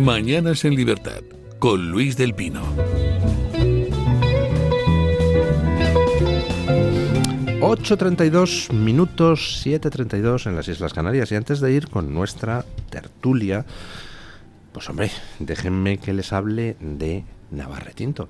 Mañanas en Libertad, con Luis del Pino. 8:32 minutos, 7:32 en las Islas Canarias. Y antes de ir con nuestra tertulia, pues hombre, déjenme que les hable de Navarretinto.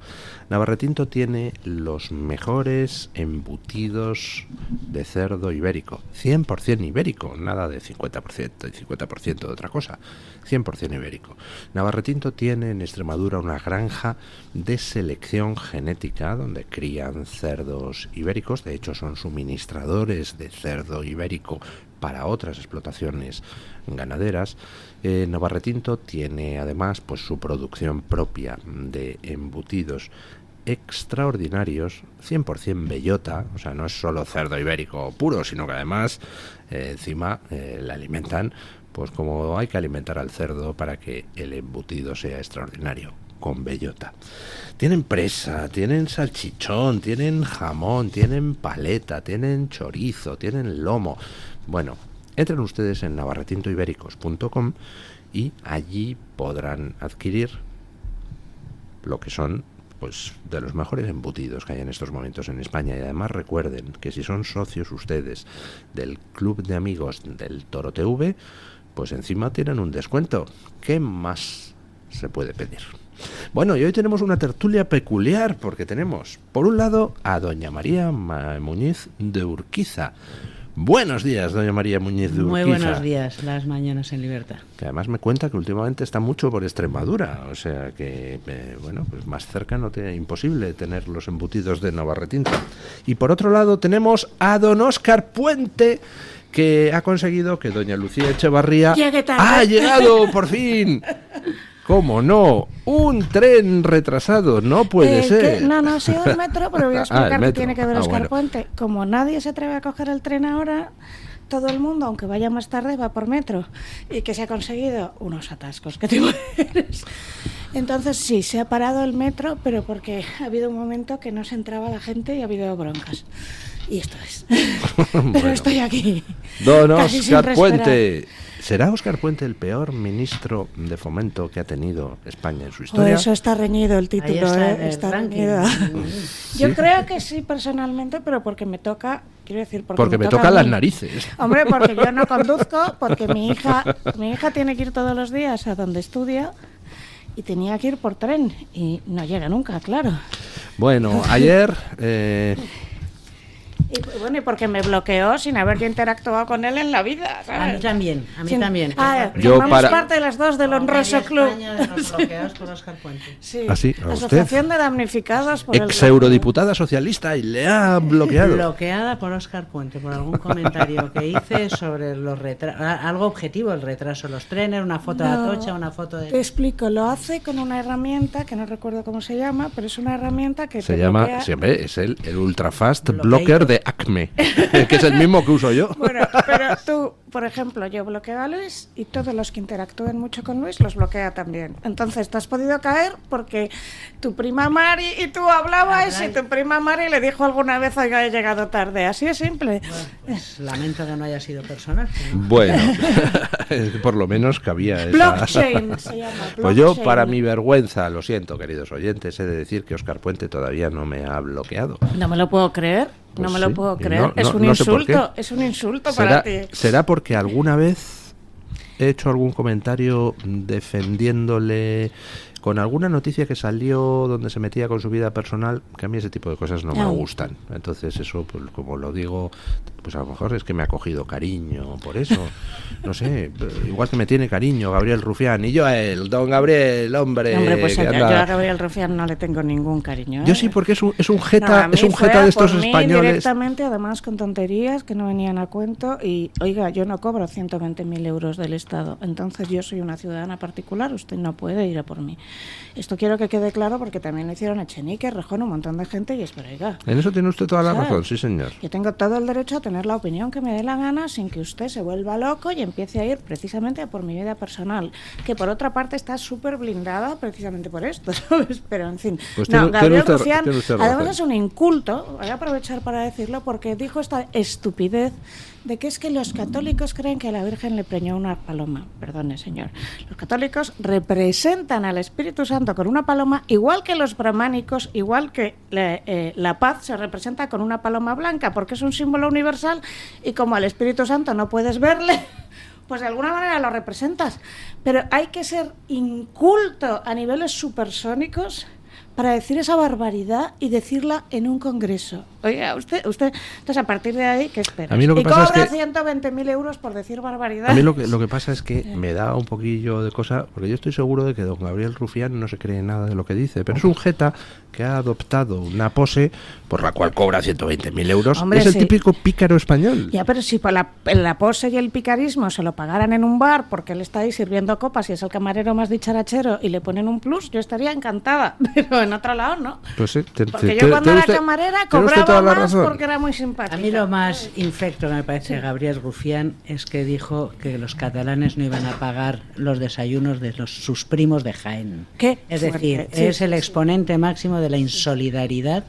Navarretinto tiene los mejores embutidos de cerdo ibérico, 100% ibérico, nada de 50% y 50% de otra cosa, 100% ibérico. Navarretinto tiene en Extremadura una granja de selección genética donde crían cerdos ibéricos, de hecho son suministradores de cerdo ibérico para otras explotaciones ganaderas. Navarretinto tiene además pues su producción propia de embutidos extraordinarios, 100% bellota, o sea, no es solo cerdo ibérico puro, sino que además encima le alimentan pues como hay que alimentar al cerdo para que el embutido sea extraordinario, con bellota. Tienen presa, tienen salchichón, tienen jamón, tienen paleta, tienen chorizo, tienen lomo. Bueno, entren ustedes en navarretintoibéricos.com y allí podrán adquirir lo que son pues de los mejores embutidos que hay en estos momentos en España. Y además recuerden que si son socios ustedes del club de amigos del Toro TV, pues encima tienen un descuento. ¿Qué más se puede pedir? Bueno, y hoy tenemos una tertulia peculiar porque tenemos, por un lado, a doña María Muñiz de Urquiza. Buenos días, doña María Muñiz de Urquiza. Muy buenos días, las Mañanas en Libertad. Que además me cuenta que últimamente está mucho por Extremadura, o sea que, bueno, pues más cerca imposible tener los embutidos de Navarretinto. Y por otro lado tenemos a don Óscar Puente, que ha conseguido que doña Lucía Echevarría ha llegado por fin. ¿Cómo no? Un tren retrasado, no puede ser. No, ha sido el metro, pero voy a explicar qué tiene que ver Óscar bueno. Puente. Como nadie se atreve a coger el tren ahora, todo el mundo, aunque vaya más tarde, va por metro. Y que se ha conseguido unos atascos, que te mueres. Entonces sí, se ha parado el metro, pero porque ha habido un momento que no se entraba la gente y ha habido broncas. Y esto es. Pero Bueno. estoy aquí. Don Casi sin Óscar respirar. Puente. ¿Será Óscar Puente el peor ministro de Fomento que ha tenido España en su historia? Por eso está reñido el título, Está el reñido. Sí. Yo creo que sí, personalmente, pero porque me toca, quiero decir, Porque me toca tocan a las mí. narices. Hombre, porque yo no conduzco, porque mi hija tiene que ir todos los días a donde estudia y tenía que ir por tren y no llega nunca, claro. Bueno, ayer... Y bueno, y porque me bloqueó sin haber yo interactuado con él en la vida, ¿sabes? A mí también, también. Yo Formamos para- parte de las dos del honroso club. España de los bloqueados por Óscar Puente. Sí. ¿Ah, sí? ¿A Asociación de damnificados por el ex-eurodiputada socialista y le ha bloqueado. Bloqueada por Óscar Puente por algún comentario que hice sobre los retrasos, algo objetivo, el retraso de los trenes, una foto de Atocha, una foto Te de... explico, lo hace con una herramienta que no recuerdo cómo se llama, pero es una herramienta que Se te llama, bloquea. siempre es el Ultrafast Bloqueador. Blocker de Acme, que es el mismo que uso yo. Bueno, pero tú, por ejemplo, yo bloqueo a Luis y todos los que interactúen mucho con Luis los bloquea también. Entonces te has podido caer porque tu prima Mari y tú hablabas y tu prima Mari le dijo alguna vez, oiga, he llegado tarde. Así es simple. Bueno, pues lamento que no haya sido personal. Bueno, por lo menos cabía esa... Blockchain se llama. Pues yo, blockchain. para mi vergüenza, lo siento, queridos oyentes, he de decir que Óscar Puente todavía no me ha bloqueado. No me lo puedo creer. Pues No me lo sí, puedo y creer. no- Es no- un no sé por insulto. qué. Es un insulto para ti. ¿Será porque alguna vez he hecho algún comentario defendiéndole con alguna noticia que salió donde se metía con su vida personal? Que a mí ese tipo de cosas no me gustan. Entonces eso, pues como lo digo, pues a lo mejor es que me ha cogido cariño por eso. No sé, igual que me tiene cariño Gabriel Rufián y yo a él, don Gabriel, hombre. Hombre, pues que yo anda- a Gabriel Rufián no le tengo ningún cariño. Yo sí, porque es un No, jeta, a mí es un fue jeta de estos por mí españoles. directamente, además con tonterías que no venían a cuento. Y oiga, yo no cobro 120.000 euros del Estado, entonces yo soy una ciudadana particular, usted no puede ir a por mí. Esto quiero que quede claro porque también lo hicieron Echenique, Rejón, un montón de gente y es por oiga. En eso tiene usted toda la ¿Sabes? razón, sí señor. Yo tengo todo el derecho a tener la opinión que me dé la gana sin que usted se vuelva loco y empiece a ir precisamente a por mi vida personal, que por otra parte está súper blindada precisamente por esto, ¿sabes? Pero en fin, Pues no, Gabriel tiene Rufián usted además razón. es un inculto, voy a aprovechar para decirlo, porque dijo esta estupidez de que es que los católicos creen que a la Virgen le preñó una paloma. Perdone, señor. Los católicos representan al Espíritu Santo con una paloma, igual que los brahmánicos, igual que la paz se representa con una paloma blanca, porque es un símbolo universal y como al Espíritu Santo no puedes verle, pues de alguna manera lo representas. Pero hay que ser inculto a niveles supersónicos para decir esa barbaridad y decirla en un congreso. Oiga, usted, entonces a partir de ahí, ¿qué espera? A mí lo que y pasa cobra es que 120.000 euros por decir barbaridad. A mí lo que pasa es que me da un poquillo de cosa, porque yo estoy seguro de que don Gabriel Rufián no se cree nada de lo que dice, pero es un jeta que ha adoptado una pose por la cual cobra 120.000 euros. Hombre, es el sí. típico pícaro español. Ya, pero si por la pose y el picarismo se lo pagaran en un bar porque él está ahí sirviendo copas y es el camarero más dicharachero y le ponen un plus, yo estaría encantada, pero en otro lado no. Pues sí, Porque yo cuando era camarera tiene usted cobraba toda la más razón. porque era muy simpática. A mí lo más infecto que me parece de Gabriel Rufián es que dijo que los catalanes no iban a pagar los desayunos de sus primos de Jaén. ¿Qué? Es decir, Fuerte. Sí, es el sí. exponente máximo de la insolidaridad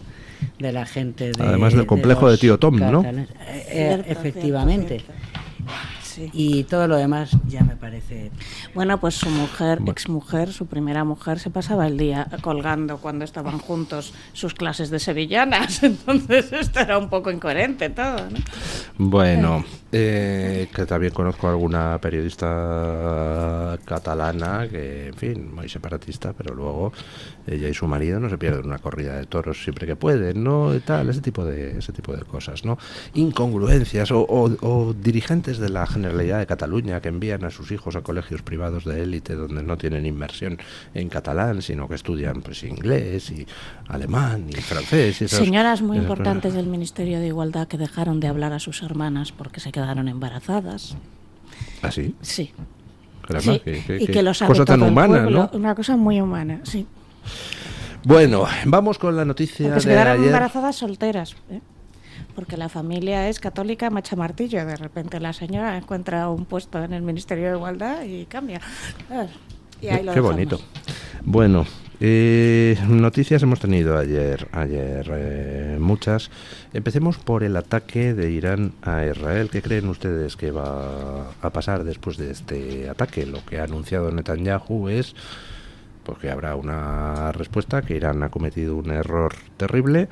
de la gente de... Además del complejo de los tío Tom, ¿no? catalanes. Cierto, Efectivamente. cierto, cierto. Sí. Y todo lo demás ya me parece... Bueno, pues su mujer, exmujer, su primera mujer, se pasaba el día colgando cuando estaban juntos sus clases de sevillanas. Entonces esto era un poco incoherente todo, ¿no? Bueno, que también conozco a alguna periodista catalana que, en fin, muy separatista, pero luego ella y su marido no se pierden una corrida de toros siempre que pueden, ¿no? Y tal, ese tipo de cosas, ¿no? Incongruencias o dirigentes de la Generalidad de Cataluña que envían a sus hijos a colegios privados de élite donde no tienen inmersión en catalán, sino que estudian pues inglés y alemán y francés. Y esas, Señoras muy esas importantes cosas. del Ministerio de Igualdad que dejaron de hablar a sus hermanas porque se quedaron embarazadas. ¿Ah, sí? Sí. Caramba, Sí, qué y que lo sabe cosa tan todo el humana, pueblo, ¿no? una cosa muy humana, sí. Bueno, vamos con la noticia Porque se de quedaron ayer. embarazadas solteras, ¿eh? Porque la familia es católica macha martillo. De repente la señora encuentra un puesto en el Ministerio de Igualdad y cambia. Y ahí lo Qué dejamos. bonito. Bueno, noticias hemos tenido ayer muchas. Empecemos por el ataque de Irán a Israel. ¿Qué creen ustedes que va a pasar después de este ataque? Lo que ha anunciado Netanyahu es porque habrá una respuesta, que Irán ha cometido un error terrible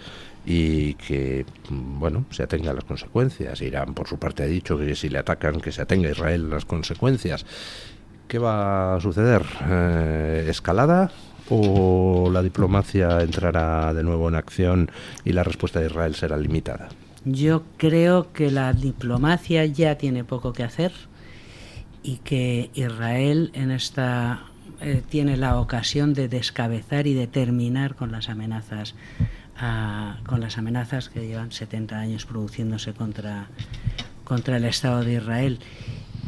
y que, bueno, se atenga a las consecuencias. Irán, por su parte, ha dicho que si le atacan, que se atenga a Israel a las consecuencias. ¿Qué va a suceder? ¿Escalada o la diplomacia entrará de nuevo en acción y la respuesta de Israel será limitada? Yo creo que la diplomacia ya tiene poco que hacer y que Israel en esta tiene la ocasión de descabezar y de terminar con las amenazas que llevan 70 años produciéndose contra el Estado de Israel.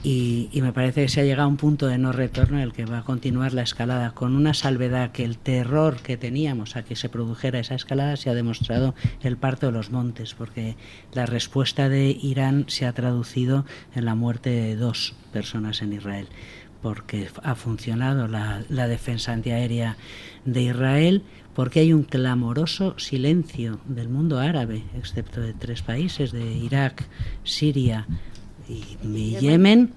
Y me parece que se ha llegado a un punto de no retorno en el que va a continuar la escalada, con una salvedad: que el terror que teníamos a que se produjera esa escalada se ha demostrado el parto de los montes, porque la respuesta de Irán se ha traducido en la muerte de 2 personas en Israel, porque ha funcionado la defensa antiaérea de Israel, porque hay un clamoroso silencio del mundo árabe, excepto de 3 países, de Irak, Siria y Yemen,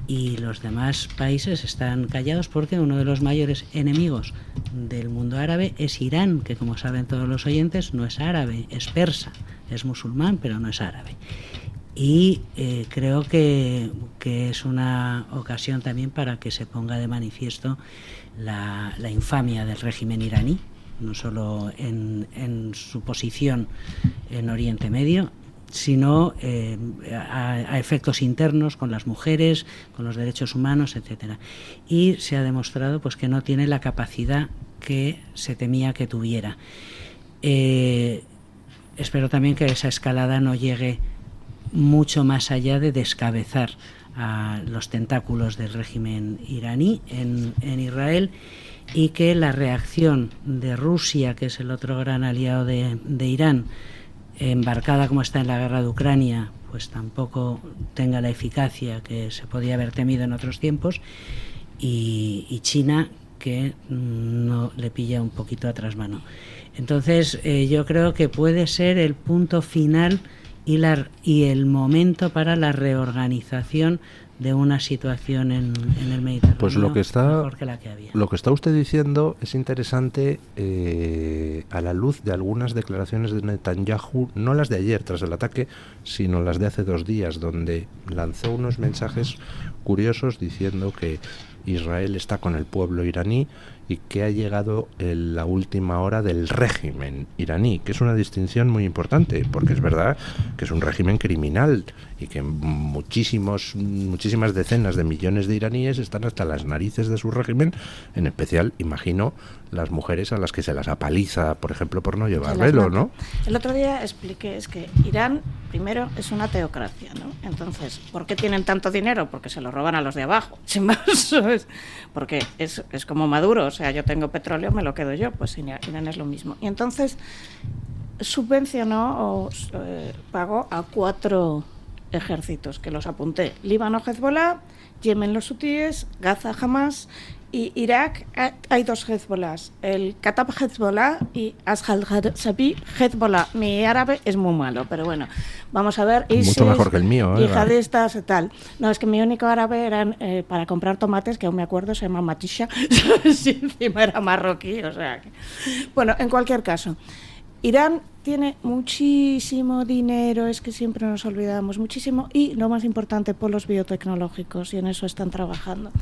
y los demás países están callados porque uno de los mayores enemigos del mundo árabe es Irán, que, como saben todos los oyentes, no es árabe, es persa, es musulmán, pero no es árabe. Y creo que es una ocasión también para que se ponga de manifiesto la infamia del régimen iraní, no solo en su posición en Oriente Medio, sino a efectos internos con las mujeres, con los derechos humanos, etcétera. Y se ha demostrado pues que no tiene la capacidad que se temía que tuviera. Espero también que esa escalada no llegue mucho más allá de descabezar a los tentáculos del régimen iraní en Israel, y que la reacción de Rusia, que es el otro gran aliado de Irán, embarcada como está en la guerra de Ucrania, pues tampoco tenga la eficacia que se podía haber temido en otros tiempos, y China, que no le pilla un poquito a trasmano. Entonces yo creo que puede ser el punto final y el momento para la reorganización de una situación en el Mediterráneo, pues lo que mejor que la que había. Lo que está usted diciendo es interesante a la luz de algunas declaraciones de Netanyahu, no las de ayer tras el ataque, sino las de hace 2 días, donde lanzó unos mensajes curiosos diciendo que Israel está con el pueblo iraní y que ha llegado la última hora del régimen iraní, que es una distinción muy importante, porque es verdad que es un régimen criminal y que muchísimas decenas de millones de iraníes están hasta las narices de su régimen, en especial, imagino, las mujeres a las que se las apaliza, por ejemplo, por no llevar velo, ¿no? El otro día expliqué, es que Irán, primero, es una teocracia, ¿no? Entonces, ¿por qué tienen tanto dinero? Porque se lo roban a los de abajo, sin más, ¿sabes? Porque es como Maduro, o sea, yo tengo petróleo, me lo quedo yo, pues Irán es lo mismo. Y entonces subvencionó o pagó a 4 ejércitos, que los apunté: Líbano, Hezbollah; Yemen, los hutíes; Gaza, Hamas; y Irak hay 2 Hezbollahs, el Katab Hezbollah y Ashal-Shabi Hezbollah. Mi árabe es muy malo, pero bueno, vamos a ver. ISIS, mucho mejor que el mío, yihadistas y tal. No, es que mi único árabe eran para comprar tomates, que aún me acuerdo, se llama Matisha, sí, encima era marroquí, o sea que... Bueno, en cualquier caso, Irán tiene muchísimo dinero, es que siempre nos olvidamos, muchísimo, y lo más importante, polos biotecnológicos, y en eso están trabajando.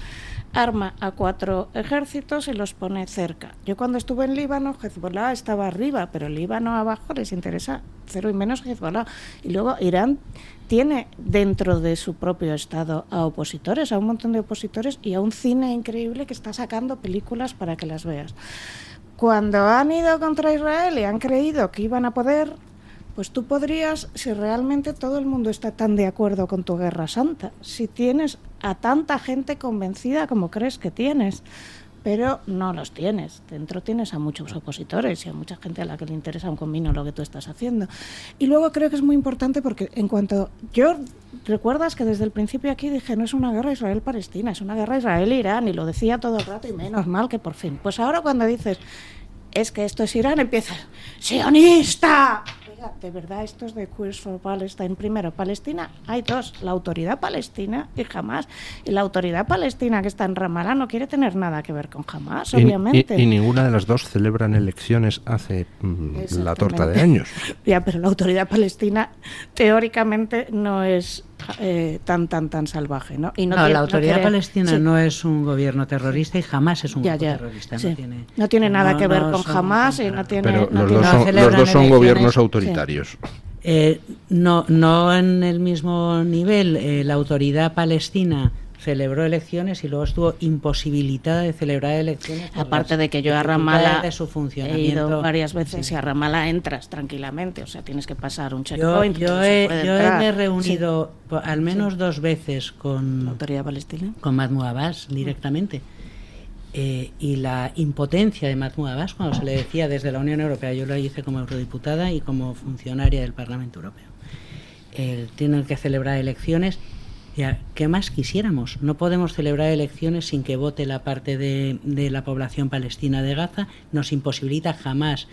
Arma a 4 ejércitos y los pone cerca. Yo cuando estuve en Líbano, Hezbollah estaba arriba, pero Líbano abajo les interesa 0 y menos Hezbollah. Y luego Irán tiene dentro de su propio estado a opositores, a un montón de opositores, y a un cine increíble que está sacando películas para que las veas. Cuando han ido contra Israel y han creído que iban a poder, pues tú podrías, si realmente todo el mundo está tan de acuerdo con tu guerra santa, si tienes a tanta gente convencida como crees que tienes, pero no los tienes. Dentro tienes a muchos opositores y a mucha gente a la que le interesa un comino lo que tú estás haciendo. Y luego creo que es muy importante porque en cuanto... ¿Recuerdas que desde el principio aquí dije, no es una guerra Israel-Palestina, es una guerra Israel-Irán, y lo decía todo el rato, y menos mal que por fin? Pues ahora cuando dices, es que esto es Irán, empiezas, ¡sionista! Oiga, de verdad, esto es de Queers for Palestine. Primero, Palestina, hay 2, la autoridad palestina y Hamas. Y la autoridad palestina que está en Ramallah no quiere tener nada que ver con Hamas, obviamente. Y ninguna de las 2 celebran elecciones hace la torta de años. Ya, pero la autoridad palestina teóricamente no es tan salvaje, ¿no? Y la autoridad palestina no es un gobierno terrorista y jamás es un grupo terrorista. Sí. No tiene nada que ver con Hamas y no tiene... Pero los dos son gobiernos autoritarios. No en el mismo nivel. La autoridad palestina celebró elecciones y luego estuvo imposibilitada de celebrar elecciones. Aparte de que yo a Ramallah de su funcionamiento. He ido varias veces y a Ramallah entras tranquilamente, o sea, tienes que pasar un checkpoint. Yo me he reunido al menos 2 veces con la autoridad palestina, con Mahmoud Abbas directamente. Y la impotencia de Mahmoud Abbas cuando se le decía desde la Unión Europea, yo lo hice como eurodiputada y como funcionaria del Parlamento Europeo, tienen que celebrar elecciones. Ya, ¿qué más quisiéramos? No podemos celebrar elecciones sin que vote la parte de la población palestina de Gaza. Nos imposibilita jamás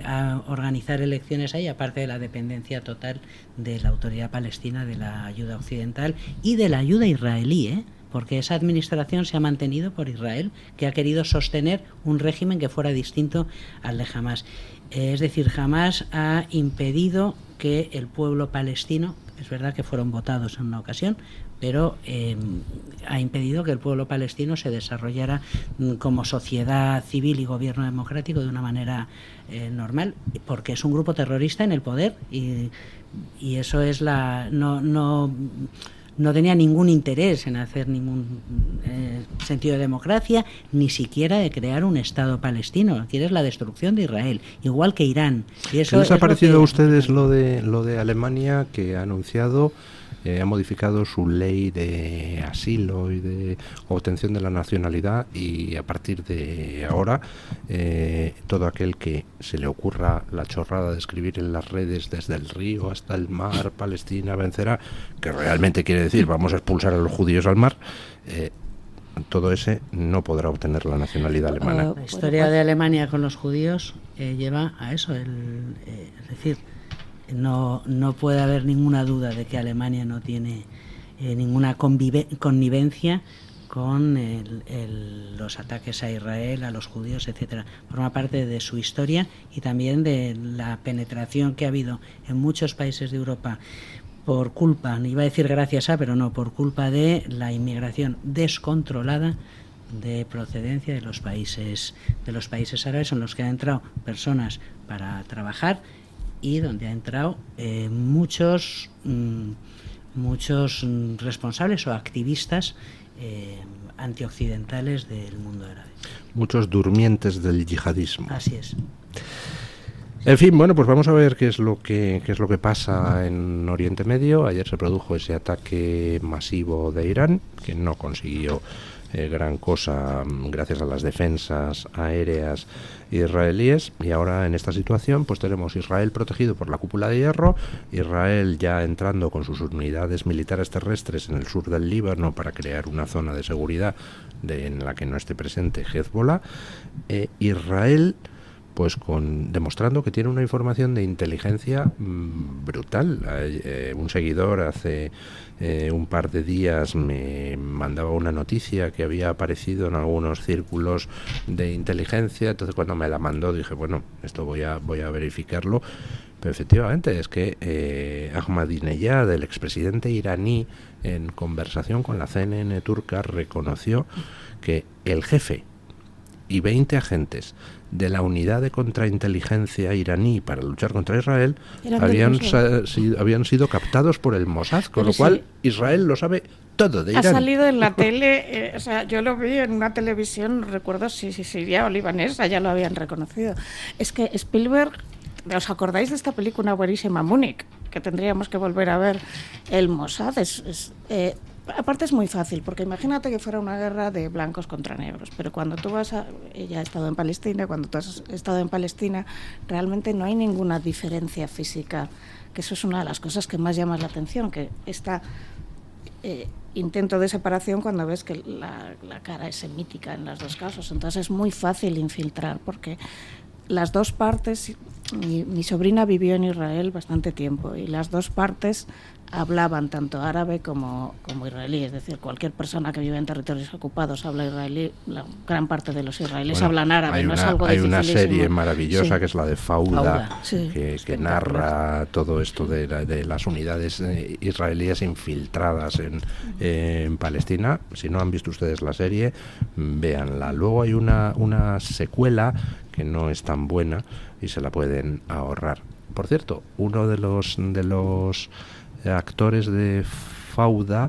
a organizar elecciones ahí, aparte de la dependencia total de la autoridad palestina, de la ayuda occidental y de la ayuda israelí, porque esa administración se ha mantenido por Israel, que ha querido sostener un régimen que fuera distinto al de Hamás. Es decir, Hamás ha impedido que el pueblo palestino, es verdad que fueron votados en una ocasión, pero ha impedido que el pueblo palestino se desarrollara como sociedad civil y gobierno democrático de una manera normal, porque es un grupo terrorista en el poder y eso es no tenía ningún interés en hacer ningún sentido de democracia, ni siquiera de crear un Estado palestino. Quiere la destrucción de Israel, igual que Irán. Y eso ¿Qué les ha parecido a ustedes lo de Alemania, que ha anunciado ha modificado su ley de asilo y de obtención de la nacionalidad, y a partir de ahora todo aquel que se le ocurra la chorrada de escribir en las redes desde el río hasta el mar, Palestina vencerá, que realmente quiere decir vamos a expulsar a los judíos al mar, todo ese no podrá obtener la nacionalidad alemana. La historia de Alemania con los judíos lleva a eso, es decir, no puede haber ninguna duda de que Alemania no tiene ninguna connivencia con los ataques a Israel, a los judíos, etcétera. Forma parte de su historia y también de la penetración que ha habido en muchos países de Europa por culpa, iba a decir gracias a, pero no, por culpa de la inmigración descontrolada de procedencia de los países árabes, en los que han entrado personas para trabajar y donde han entrado muchos responsables o activistas antioccidentales del mundo árabe. Muchos durmientes del yihadismo. Así es. En fin, bueno, pues vamos a ver qué es lo que pasa en Oriente Medio. Ayer se produjo ese ataque masivo de Irán, que no consiguió gran cosa gracias a las defensas aéreas israelíes, y ahora en esta situación pues tenemos Israel protegido por la cúpula de hierro, Israel ya entrando con sus unidades militares terrestres en el sur del Líbano para crear una zona de seguridad en la que no esté presente Hezbollah, Israel pues demostrando que tiene una información de inteligencia brutal. Un seguidor hace un par de días me mandaba una noticia que había aparecido en algunos círculos de inteligencia, entonces cuando me la mandó dije, bueno, esto voy a verificarlo, pero efectivamente es que Ahmadinejad, el expresidente iraní, en conversación con la CNN turca, reconoció que el jefe y 20 agentes de la unidad de contrainteligencia iraní para luchar contra Israel habían sido captados por el Mossad, con lo cual Israel lo sabe todo de Irán. Ha salido en la tele, o sea, yo lo vi en una televisión, no recuerdo si siria o libanesa, ya lo habían reconocido. Es que Spielberg, ¿os acordáis de esta película buenísima, Múnich? Que tendríamos que volver a ver. El Mossad aparte es muy fácil, porque imagínate que fuera una guerra de blancos contra negros, pero cuando tú ella ha estado en Palestina, cuando tú has estado en Palestina, realmente no hay ninguna diferencia física, que eso es una de las cosas que más llama la atención, que esta intento de separación cuando ves que la cara es semítica en los dos casos, entonces es muy fácil infiltrar, porque las dos partes, mi sobrina vivió en Israel bastante tiempo, y las dos partes hablaban tanto árabe como israelí, es decir, cualquier persona que vive en territorios ocupados habla israelí, la gran parte de los israelíes hablan árabe, no es algo dificilísimo. Hay una serie maravillosa que es la de Fauda, sí, que narra todo esto de las unidades israelíes infiltradas en Palestina. Si no han visto ustedes la serie, véanla. Luego hay una secuela que no es tan buena y se la pueden ahorrar. Por cierto, uno de los actores de Fauda,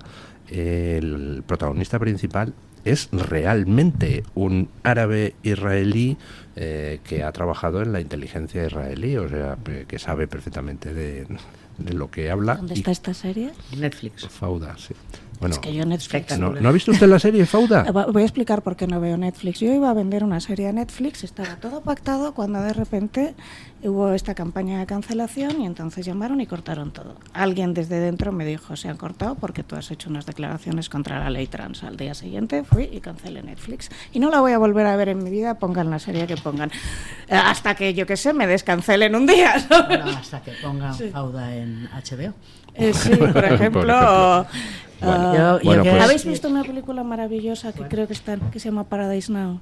el protagonista principal, es realmente un árabe israelí que ha trabajado en la inteligencia israelí, o sea, que sabe perfectamente de lo que habla. ¿Dónde está esta serie? Netflix. Fauda, sí. Bueno, es que yo Netflix... ¿No ha visto usted la serie Fauda? Voy a explicar por qué no veo Netflix. Yo iba a vender una serie a Netflix, estaba todo pactado cuando de repente hubo esta campaña de cancelación y entonces llamaron y cortaron todo. Alguien desde dentro me dijo, se han cortado porque tú has hecho unas declaraciones contra la ley trans. Al día siguiente fui y cancelé Netflix. Y no la voy a volver a ver en mi vida, pongan la serie que pongan. Hasta que, yo qué sé, me descancelen un día, ¿sabes? Bueno, hasta que pongan Fauda en HBO. Sí, por ejemplo... Pues, ¿habéis visto una película maravillosa que creo que se llama Paradise Now?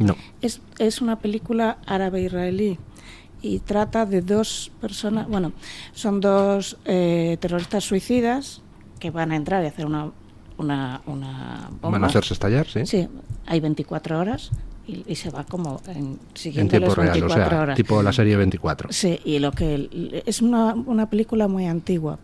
No. Es una película árabe-israelí y trata de dos personas, son dos terroristas suicidas que van a entrar y hacer una bomba. ¿Van a hacerse estallar? Sí. Sí, hay 24 horas y se va como En siguiendo tiempo las real, 24 o sea, horas. tipo la serie 24. Sí, y lo que es una película muy antigua.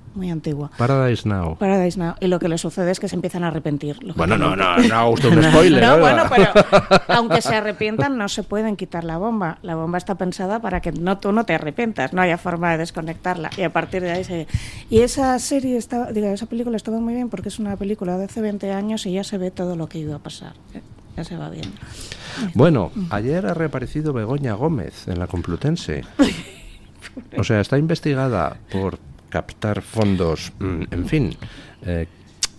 Paradise Now. Paradise Now. Y lo que le sucede es que se empiezan a arrepentir. Bueno, no, lógicamente. usted un spoiler. No, ¿verdad? bueno, pero aunque se arrepientan, no se pueden quitar la bomba. La bomba está pensada para que tú no te arrepientas, no haya forma de desconectarla. Y a partir de ahí Y esa esa película estaba muy bien porque es una película de hace 20 años y ya se ve todo lo que iba a pasar. Ya se va viendo. Bueno, ayer ha reaparecido Begoña Gómez en la Complutense. O sea, está investigada por captar fondos, en fin,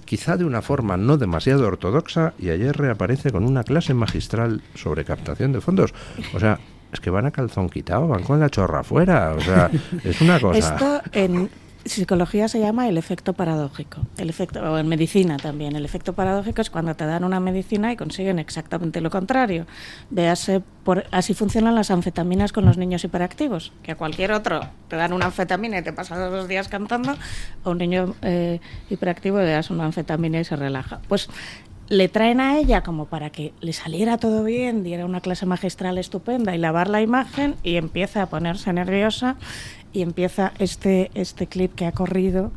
quizá de una forma no demasiado ortodoxa, y ayer reaparece con una clase magistral sobre captación de fondos. O sea, es que van a calzón quitado, van con la chorra afuera, o sea, es una cosa... Esto en psicología se llama el efecto paradójico, o en medicina también. El efecto paradójico es cuando te dan una medicina y consiguen exactamente lo contrario. Véase, así funcionan las anfetaminas con los niños hiperactivos, que a cualquier otro te dan una anfetamina y te pasas 2 días cantando, a un niño hiperactivo le das una anfetamina y se relaja. Pues le traen a ella como para que le saliera todo bien, diera una clase magistral estupenda y lavar la imagen, y empieza a ponerse nerviosa y empieza este clip que ha corrido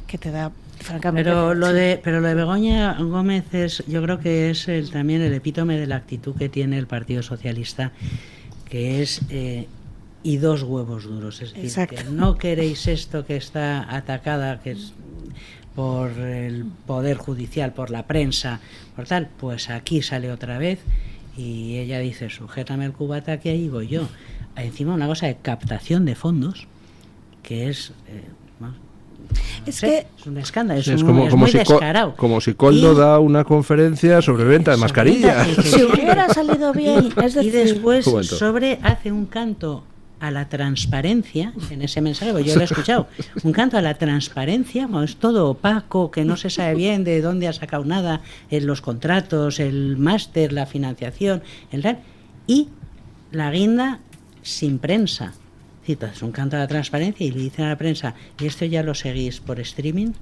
que te da francamente... Pero lo de Begoña Gómez yo creo que es también el epítome de la actitud que tiene el Partido Socialista, que es y 2 huevos duros, es decir, exacto, que no queréis esto, que está atacada, que es por el Poder Judicial, por la prensa, por tal, pues aquí sale otra vez y ella dice, sujétame el cubata que ahí voy yo. Encima una cosa de captación de fondos que es un escándalo, es muy descarado. Como si Coldo da una conferencia sobre venta de mascarillas. Si hubiera salido bien, es decir... Y después hace un canto a la transparencia en ese mensaje, pues yo lo he escuchado, un canto a la transparencia, bueno, es todo opaco, que no se sabe bien de dónde ha sacado nada, en los contratos, el máster, la financiación, y la guinda sin prensa. Es un canto a la transparencia y le dicen a la prensa, y esto ya lo seguís por streaming.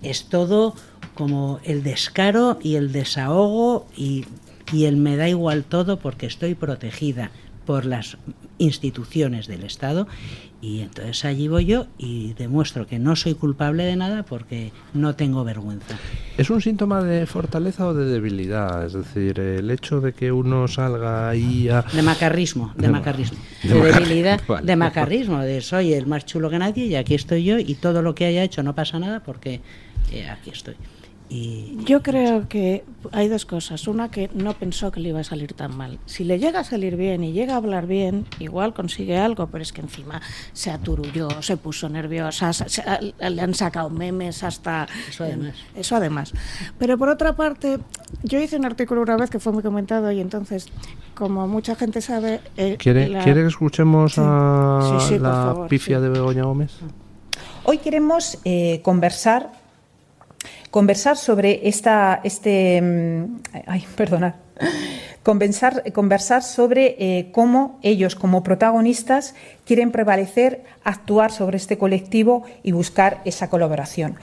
Es todo como el descaro y el desahogo y el me da igual todo porque estoy protegida por las instituciones del Estado, y entonces allí voy yo y demuestro que no soy culpable de nada porque no tengo vergüenza. ¿Es un síntoma de fortaleza o de debilidad? Es decir, el hecho de que uno salga ahí a... De macarrismo. De debilidad, vale. De macarrismo, de soy el más chulo que nadie y aquí estoy yo y todo lo que haya hecho no pasa nada porque aquí estoy. Yo creo que hay 2 cosas. Una, que no pensó que le iba a salir tan mal. Si le llega a salir bien y llega a hablar bien, igual consigue algo, pero es que encima se aturulló, se puso nerviosa, le han sacado memes hasta... Eso además. Pero por otra parte, yo hice un artículo una vez que fue muy comentado y entonces, como mucha gente sabe... ¿Quiere que escuchemos a sí, la favor, pifia de Begoña Gómez? Hoy queremos conversar sobre conversar sobre cómo ellos, como protagonistas, quieren prevalecer, actuar sobre este colectivo y buscar esa colaboración.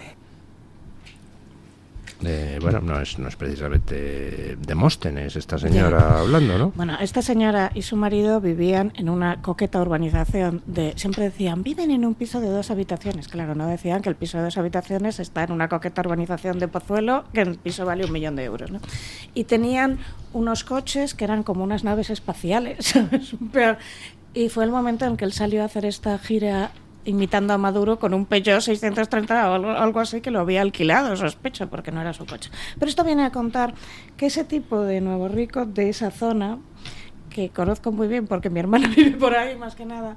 Bueno, no es precisamente Demóstenes esta señora hablando, ¿no? Bueno, esta señora y su marido vivían en una coqueta urbanización siempre decían, viven en un piso de 2 habitaciones. Claro, no decían que el piso de 2 habitaciones está en una coqueta urbanización de Pozuelo, que el piso vale 1 millón de euros, ¿no? Y tenían unos coches que eran como unas naves espaciales, ¿sabes? Y fue el momento en que él salió a hacer esta gira imitando a Maduro con un Peugeot 630 o algo así, que lo había alquilado, sospecho, porque no era su coche. Pero esto viene a contar que ese tipo de nuevo rico de esa zona, que conozco muy bien porque mi hermana vive por ahí más que nada,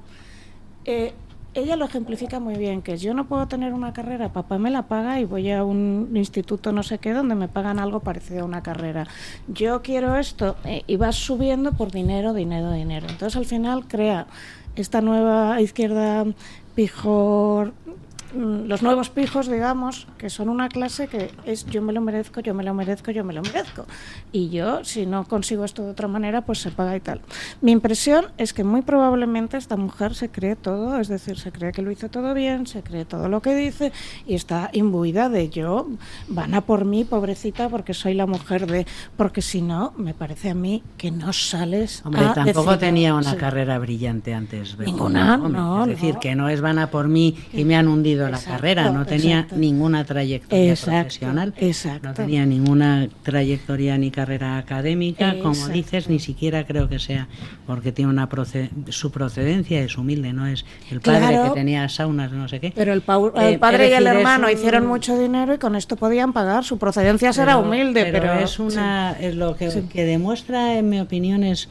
ella lo ejemplifica muy bien, que yo no puedo tener una carrera, papá me la paga y voy a un instituto no sé qué donde me pagan algo parecido a una carrera. Yo quiero esto, y vas subiendo por dinero. Entonces al final crea esta nueva izquierda pijor, los nuevos pijos, digamos, que son una clase que es yo me lo merezco, yo me lo merezco, yo me lo merezco. Y yo, si no consigo esto de otra manera, pues se paga y tal. Mi impresión es que muy probablemente esta mujer se cree todo, es decir, se cree que lo hizo todo bien, se cree todo lo que dice y está imbuida de yo, van a por mí, pobrecita, porque soy la mujer de... Porque si no, me parece a mí que no sales. Hombre, tampoco decir, tenía una sí. carrera brillante antes. Ninguna, Begoña, no. Es decir, que no es van a por mí y me han hundido la carrera. No tenía ninguna trayectoria profesional. Exacto. No tenía ninguna trayectoria ni carrera académica, como dices, ni siquiera creo que sea porque tiene su procedencia es humilde, no es el padre que tenía saunas, no sé qué. Pero el padre y el hermano hicieron mucho dinero y con esto podían pagar. Su procedencia será humilde, pero es lo que demuestra, en mi opinión, es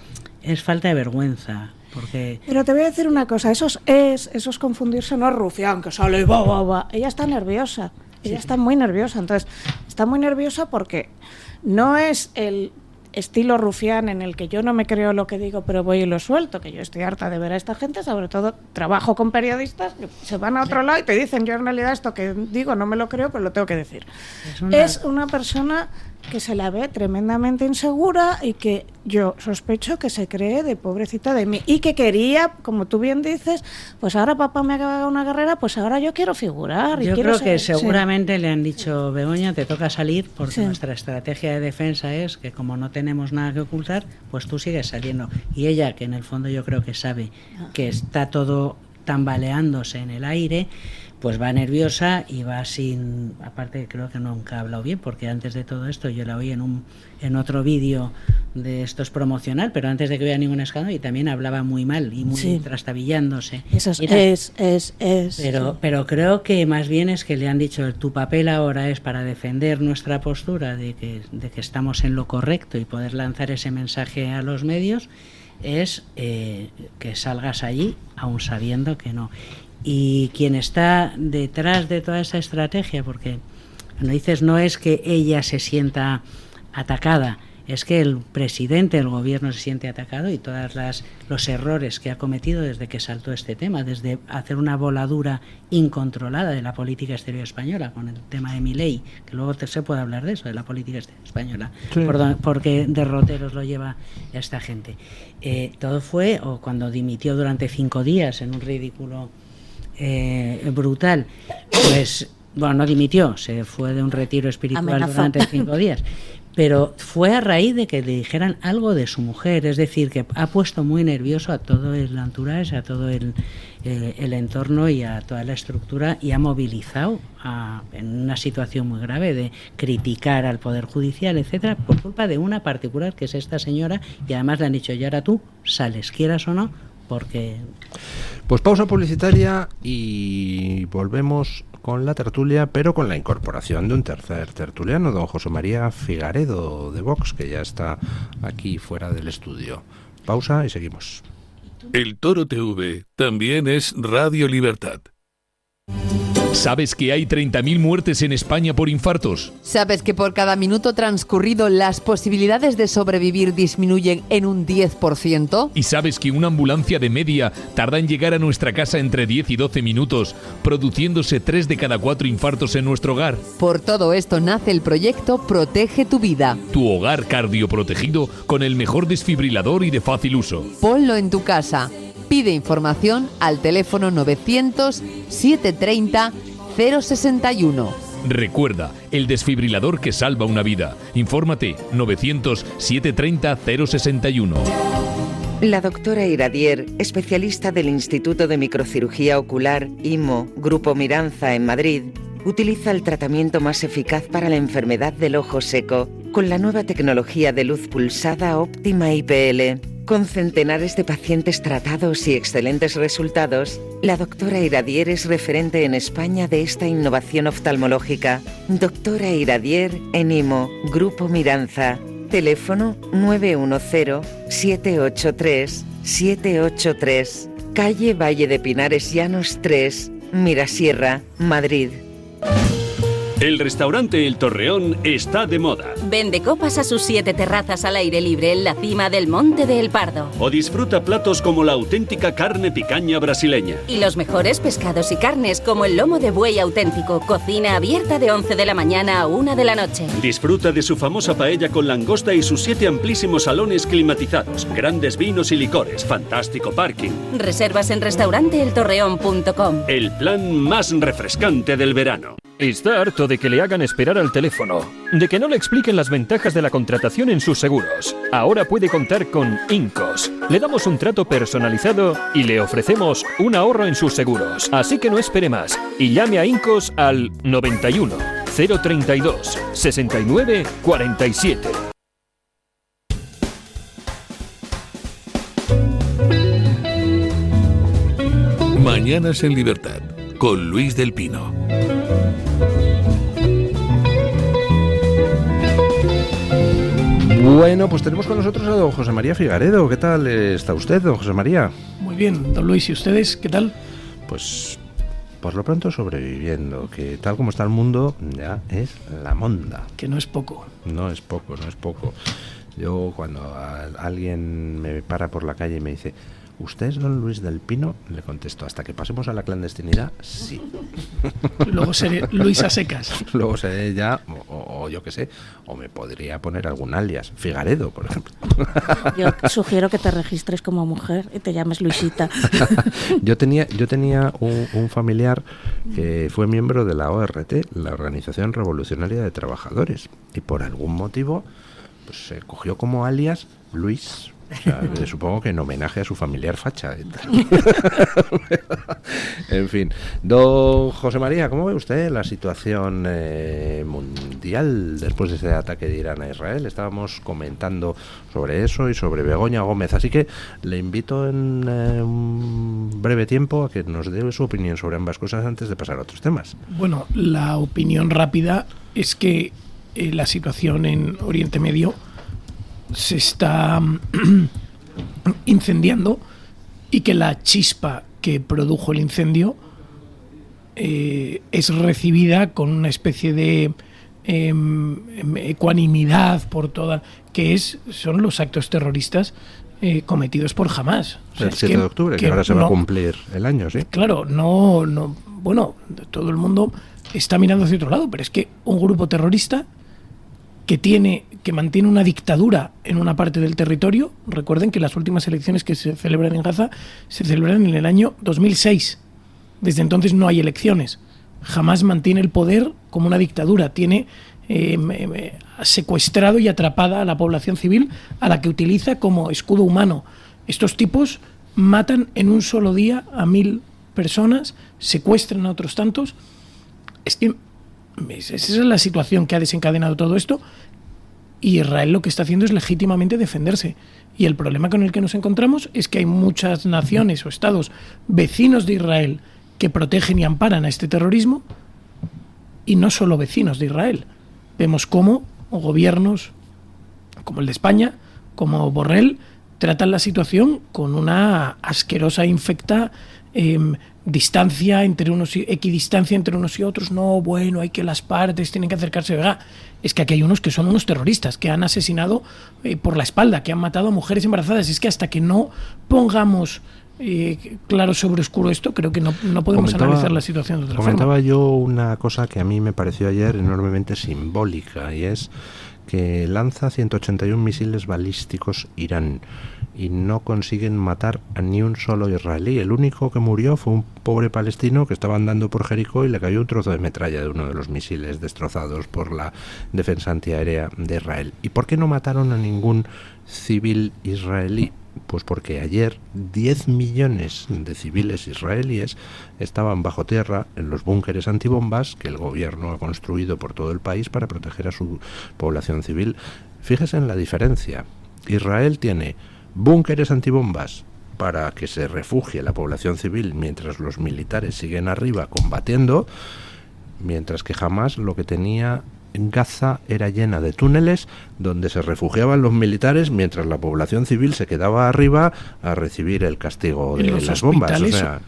falta de vergüenza. Porque... Pero te voy a decir una cosa, eso es confundirse, no es rufián, que sale y va. Ella está nerviosa, ella está muy nerviosa, entonces está muy nerviosa porque no es el estilo rufián en el que yo no me creo lo que digo pero voy y lo suelto, que yo estoy harta de ver a esta gente, sobre todo trabajo con periodistas que se van a otro lado y te dicen yo en realidad esto que digo no me lo creo pero lo tengo que decir. Es una persona que se la ve tremendamente insegura y que yo sospecho que se cree de pobrecita de mí y que quería, como tú bien dices, pues ahora papá me ha acabado una carrera, pues ahora yo quiero figurar. Yo creo que seguramente le han dicho, Begoña, te toca salir porque nuestra estrategia de defensa es que como no tenemos nada que ocultar, pues tú sigues saliendo. Y ella, que en el fondo yo creo que sabe que está todo tambaleándose en el aire, pues va nerviosa y va sin... Aparte creo que nunca ha hablado bien, porque antes de todo esto yo la oí en otro vídeo de estos promocional, pero antes de que hubiera ningún escándalo, y también hablaba muy mal y muy trastabillándose. Eso Pero creo que más bien es que le han dicho, tu papel ahora es para defender nuestra postura de que estamos en lo correcto y poder lanzar ese mensaje a los medios, es que salgas allí aún sabiendo que no. Y quien está detrás de toda esa estrategia, porque cuando dices no es que ella se sienta atacada, es que el presidente del gobierno se siente atacado y todos los errores que ha cometido desde que saltó este tema, desde hacer una voladura incontrolada de la política exterior española con el tema de Milei, que luego se puede hablar de eso, de la política exterior española, porque derroteros lo lleva esta gente. Todo fue, o cuando dimitió durante 5 días en un ridículo brutal, pues bueno, no dimitió, se fue de un retiro espiritual durante 5 días, pero fue a raíz de que le dijeran algo de su mujer, es decir, que ha puesto muy nervioso a todo el entourage, a todo el entorno y a toda la estructura, y ha movilizado en una situación muy grave de criticar al Poder Judicial, etcétera, por culpa de una particular que es esta señora, y además le han dicho, y ahora tú sales, quieras o no, porque... Pues pausa publicitaria y volvemos con la tertulia, pero con la incorporación de un tercer tertuliano, don José María Figaredo de Vox, que ya está aquí fuera del estudio. Pausa y seguimos. El Toro TV también es Radio Libertad. ¿Sabes que hay 30.000 muertes en España por infartos? ¿Sabes que por cada minuto transcurrido las posibilidades de sobrevivir disminuyen en un 10%? ¿Y sabes que una ambulancia de media tarda en llegar a nuestra casa entre 10 y 12 minutos, produciéndose 3 de cada 4 infartos en nuestro hogar? Por todo esto nace el proyecto Protege tu Vida. Tu hogar cardioprotegido con el mejor desfibrilador y de fácil uso. Ponlo en tu casa. Pide información al teléfono 900-730-061. Recuerda, el desfibrilador que salva una vida. Infórmate, 900-730-061. La doctora Iradier, especialista del Instituto de Microcirugía Ocular, IMO, Grupo Miranza en Madrid, utiliza el tratamiento más eficaz para la enfermedad del ojo seco, con la nueva tecnología de luz pulsada óptima IPL. Con centenares de pacientes tratados y excelentes resultados, la doctora Iradier es referente en España de esta innovación oftalmológica. Doctora Iradier en IMO, Grupo Miranza. Teléfono 910-783-783. Calle Valle de Pinares Llanos 3, Mirasierra, Madrid. El restaurante El Torreón está de moda. Vende copas a sus 7 terrazas al aire libre en la cima del Monte de El Pardo. O disfruta platos como la auténtica carne picaña brasileña. Y los mejores pescados y carnes como el lomo de buey auténtico. Cocina abierta de 11 de la mañana a 1 de la noche. Disfruta de su famosa paella con langosta y sus 7 amplísimos salones climatizados. Grandes vinos y licores. Fantástico parking. Reservas en restauranteeltorreón.com. El plan más refrescante del verano. Está harto de que le hagan esperar al teléfono, de que no le expliquen las ventajas de la contratación en sus seguros. Ahora puede contar con Incos. Le damos un trato personalizado y le ofrecemos un ahorro en sus seguros. Así que no espere más y llame a Incos al 91 032 69 47. Mañanas en Libertad, con Luis del Pino. Bueno, pues tenemos con nosotros a don José María Figaredo. ¿Qué tal está usted, don José María? Muy bien, don Luis. ¿Y ustedes qué tal? Pues por lo pronto sobreviviendo, que tal como está el mundo ya es la monda. Que no es poco. No es poco, no es poco. Yo cuando alguien me para por la calle y me dice: ¿usted es don Luis del Pino? Le contesto: hasta que pasemos a la clandestinidad, sí. Luego seré Luis a secas. Luego seré ya, o yo qué sé, o me podría poner algún alias, Figaredo, por ejemplo. Yo sugiero que te registres como mujer y te llames Luisita. Yo tenía un familiar que fue miembro de la ORT, la Organización Revolucionaria de Trabajadores, y por algún motivo pues se cogió como alias Luis. O sea, supongo que en homenaje a su familiar facha. En fin, don José María, ¿cómo ve usted la situación mundial después de ese ataque de Irán a Israel? Estábamos comentando sobre eso y sobre Begoña Gómez, así que le invito en un breve tiempo a que nos dé su opinión sobre ambas cosas antes de pasar a otros temas. Bueno, la opinión rápida es que la situación en Oriente Medio se está incendiando y que la chispa que produjo el incendio es recibida con una especie de ecuanimidad por toda, que son los actos terroristas cometidos por Hamás. O sea, el 7 de octubre, que ahora se va a cumplir el año, ¿sí? Claro, bueno, todo el mundo está mirando hacia otro lado, pero es que un grupo terrorista que mantiene una dictadura en una parte del territorio. Recuerden que las últimas elecciones que se celebran en Gaza se celebran en el año 2006. Desde entonces no hay elecciones. Jamás mantiene el poder como una dictadura. Tiene secuestrado y atrapada a la población civil, a la que utiliza como escudo humano. Estos tipos matan en un solo día a 1000 personas, secuestran a otros tantos. Es que esa es la situación que ha desencadenado todo esto, y Israel lo que está haciendo es legítimamente defenderse. Y el problema con el que nos encontramos es que hay muchas naciones o estados vecinos de Israel que protegen y amparan a este terrorismo, y no solo vecinos de Israel. Vemos cómo gobiernos como el de España, como Borrell, tratan la situación con una asquerosa e infecta distancia entre unos y equidistancia entre unos y otros. No, bueno, hay que las partes tienen que acercarse. Oiga, es que aquí hay unos que son unos terroristas que han asesinado por la espalda, que han matado a mujeres embarazadas. Es que hasta que no pongamos claro sobre oscuro esto, creo que no podemos analizar la situación de otra forma. Comentaba yo una cosa que a mí me pareció ayer enormemente simbólica, y es que lanza 181 misiles balísticos Irán y no consiguen matar a ni un solo israelí. El único que murió fue un pobre palestino que estaba andando por Jericó y le cayó un trozo de metralla de uno de los misiles destrozados por la defensa antiaérea de Israel. ¿Y por qué no mataron a ningún civil israelí? Pues porque ayer 10 millones de civiles israelíes estaban bajo tierra en los búnkeres antibombas que el gobierno ha construido por todo el país para proteger a su población civil. Fíjese en la diferencia. Israel tiene búnkeres antibombas para que se refugie la población civil mientras los militares siguen arriba combatiendo, mientras que Hamás lo que tenía Gaza era llena de túneles donde se refugiaban los militares mientras la población civil se quedaba arriba a recibir el castigo de las bombas.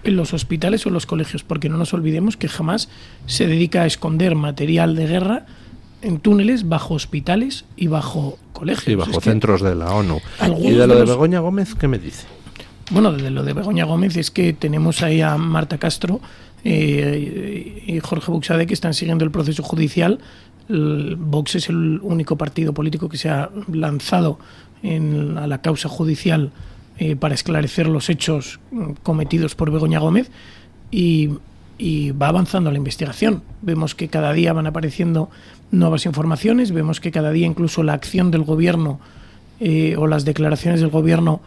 En los hospitales o en los colegios, porque no nos olvidemos que jamás se dedica a esconder material de guerra en túneles, bajo hospitales y bajo colegios. Y bajo centros de la ONU. ¿Y de lo de Begoña Gómez qué me dice? Bueno, de lo de Begoña Gómez es que tenemos ahí a Marta Castro y Jorge Buxade, que están siguiendo el proceso judicial. Vox es el único partido político que se ha lanzado a la causa judicial para esclarecer los hechos cometidos por Begoña Gómez y va avanzando la investigación. Vemos que cada día van apareciendo nuevas informaciones, vemos que cada día incluso la acción del gobierno o las declaraciones del gobierno,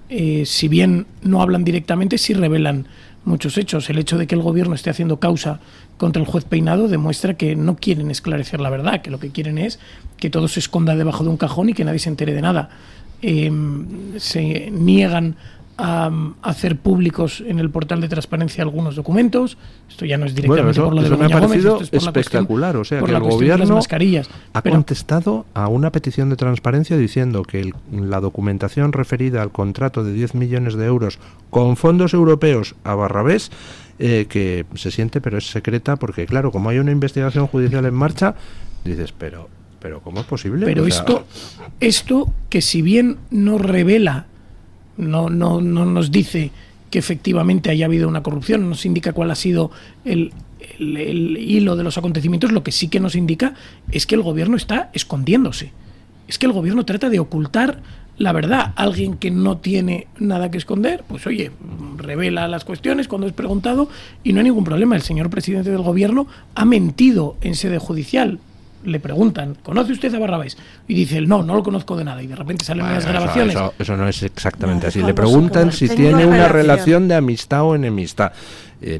si bien no hablan directamente, sí revelan muchos hechos. El hecho de que el gobierno esté haciendo causa contra el juez Peinado demuestra que no quieren esclarecer la verdad, que lo que quieren es que todo se esconda debajo de un cajón y que nadie se entere de nada. Se niegan a hacer públicos en el portal de transparencia algunos documentos. Esto ya no es directamente por lo de Begoña Gómez, esto es por espectacular. La o sea, por que la el gobierno gobierno ha contestado a una petición de transparencia diciendo que la documentación referida al contrato de 10 millones de euros con fondos europeos a Barrabés, que se siente, pero es secreta, porque claro, como hay una investigación judicial en marcha, dices, pero ¿cómo es posible? Pero esto que si bien no revela, no nos dice que efectivamente haya habido una corrupción, no nos indica cuál ha sido el hilo de los acontecimientos, lo que sí que nos indica es que el gobierno está escondiéndose. Es que el gobierno trata de ocultar la verdad. Alguien que no tiene nada que esconder, pues oye, revela las cuestiones cuando es preguntado y no hay ningún problema. El señor presidente del gobierno ha mentido en sede judicial. Le preguntan, ¿conoce usted a Barrabés? Y dice él, no lo conozco de nada. Y de repente salen unas grabaciones. Eso no es exactamente así. Le preguntan si tiene una relación de amistad o enemistad.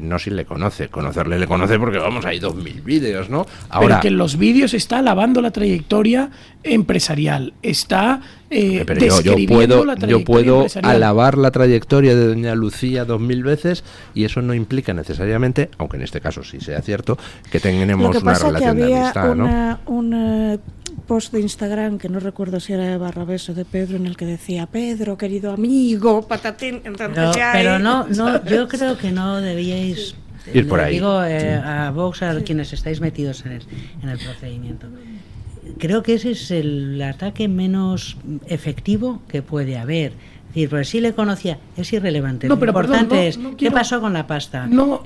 No si le conoce. Conocerle le conoce porque, vamos, hay 2000 vídeos, ¿no? Ahora, pero que en los vídeos está alabando la trayectoria empresarial. Está describiendo la trayectoria yo puedo empresarial. Alabar la trayectoria de doña Lucía 2000 veces y eso no implica necesariamente, aunque en este caso sí sea cierto, que tenemos una relación de amistad, ¿no? Un post de Instagram, que no recuerdo si era de Barrabés o de Pedro, en el que decía, Pedro, querido amigo, patatín. Pero no, yo creo que no debíais ir por ahí. Digo a Vox, a quienes estáis metidos en el procedimiento. Creo que ese es el ataque menos efectivo que puede haber. Es decir, porque si le conocía, es irrelevante. Lo importante es, ¿qué pasó con la pasta? No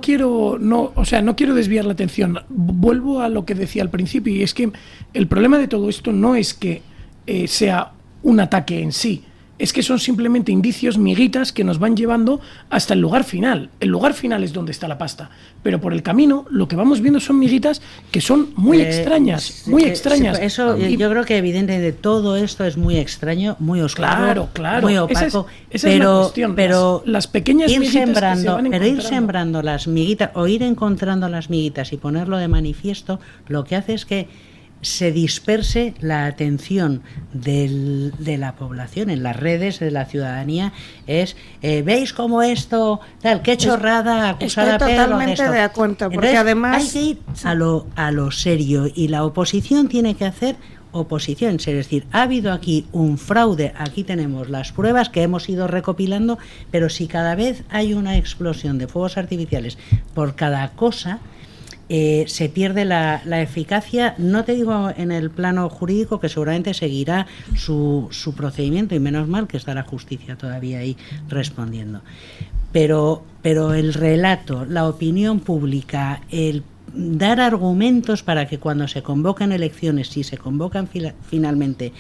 quiero desviar la atención. Vuelvo a lo que decía al principio, y es que el problema de todo esto no es que sea un ataque en sí, es que son simplemente indicios, miguitas, que nos van llevando hasta el lugar final. El lugar final es donde está la pasta. Pero por el camino, lo que vamos viendo son miguitas que son muy extrañas, muy extrañas. Eso, yo creo que evidente de todo esto es muy extraño, muy oscuro, claro, muy opaco. Esa es la cuestión. Pero las pequeñas miguitas ir sembrando las miguitas, o ir encontrando las miguitas y ponerlo de manifiesto, lo que hace es que se disperse la atención de la población en las redes, de la ciudadanía. ¿Veis cómo esto, tal, qué chorrada acusar a Pedro? Estoy totalmente de acuerdo, porque entonces, además hay que ir a lo serio, y la oposición tiene que hacer oposición, es decir, ha habido aquí un fraude, aquí tenemos las pruebas que hemos ido recopilando, pero si cada vez hay una explosión de fuegos artificiales por cada cosa, se pierde la eficacia, no te digo en el plano jurídico, que seguramente seguirá su procedimiento, y menos mal que está la justicia todavía ahí respondiendo, pero el relato, la opinión pública, el dar argumentos para que cuando se convocan elecciones, si se convocan finalmente,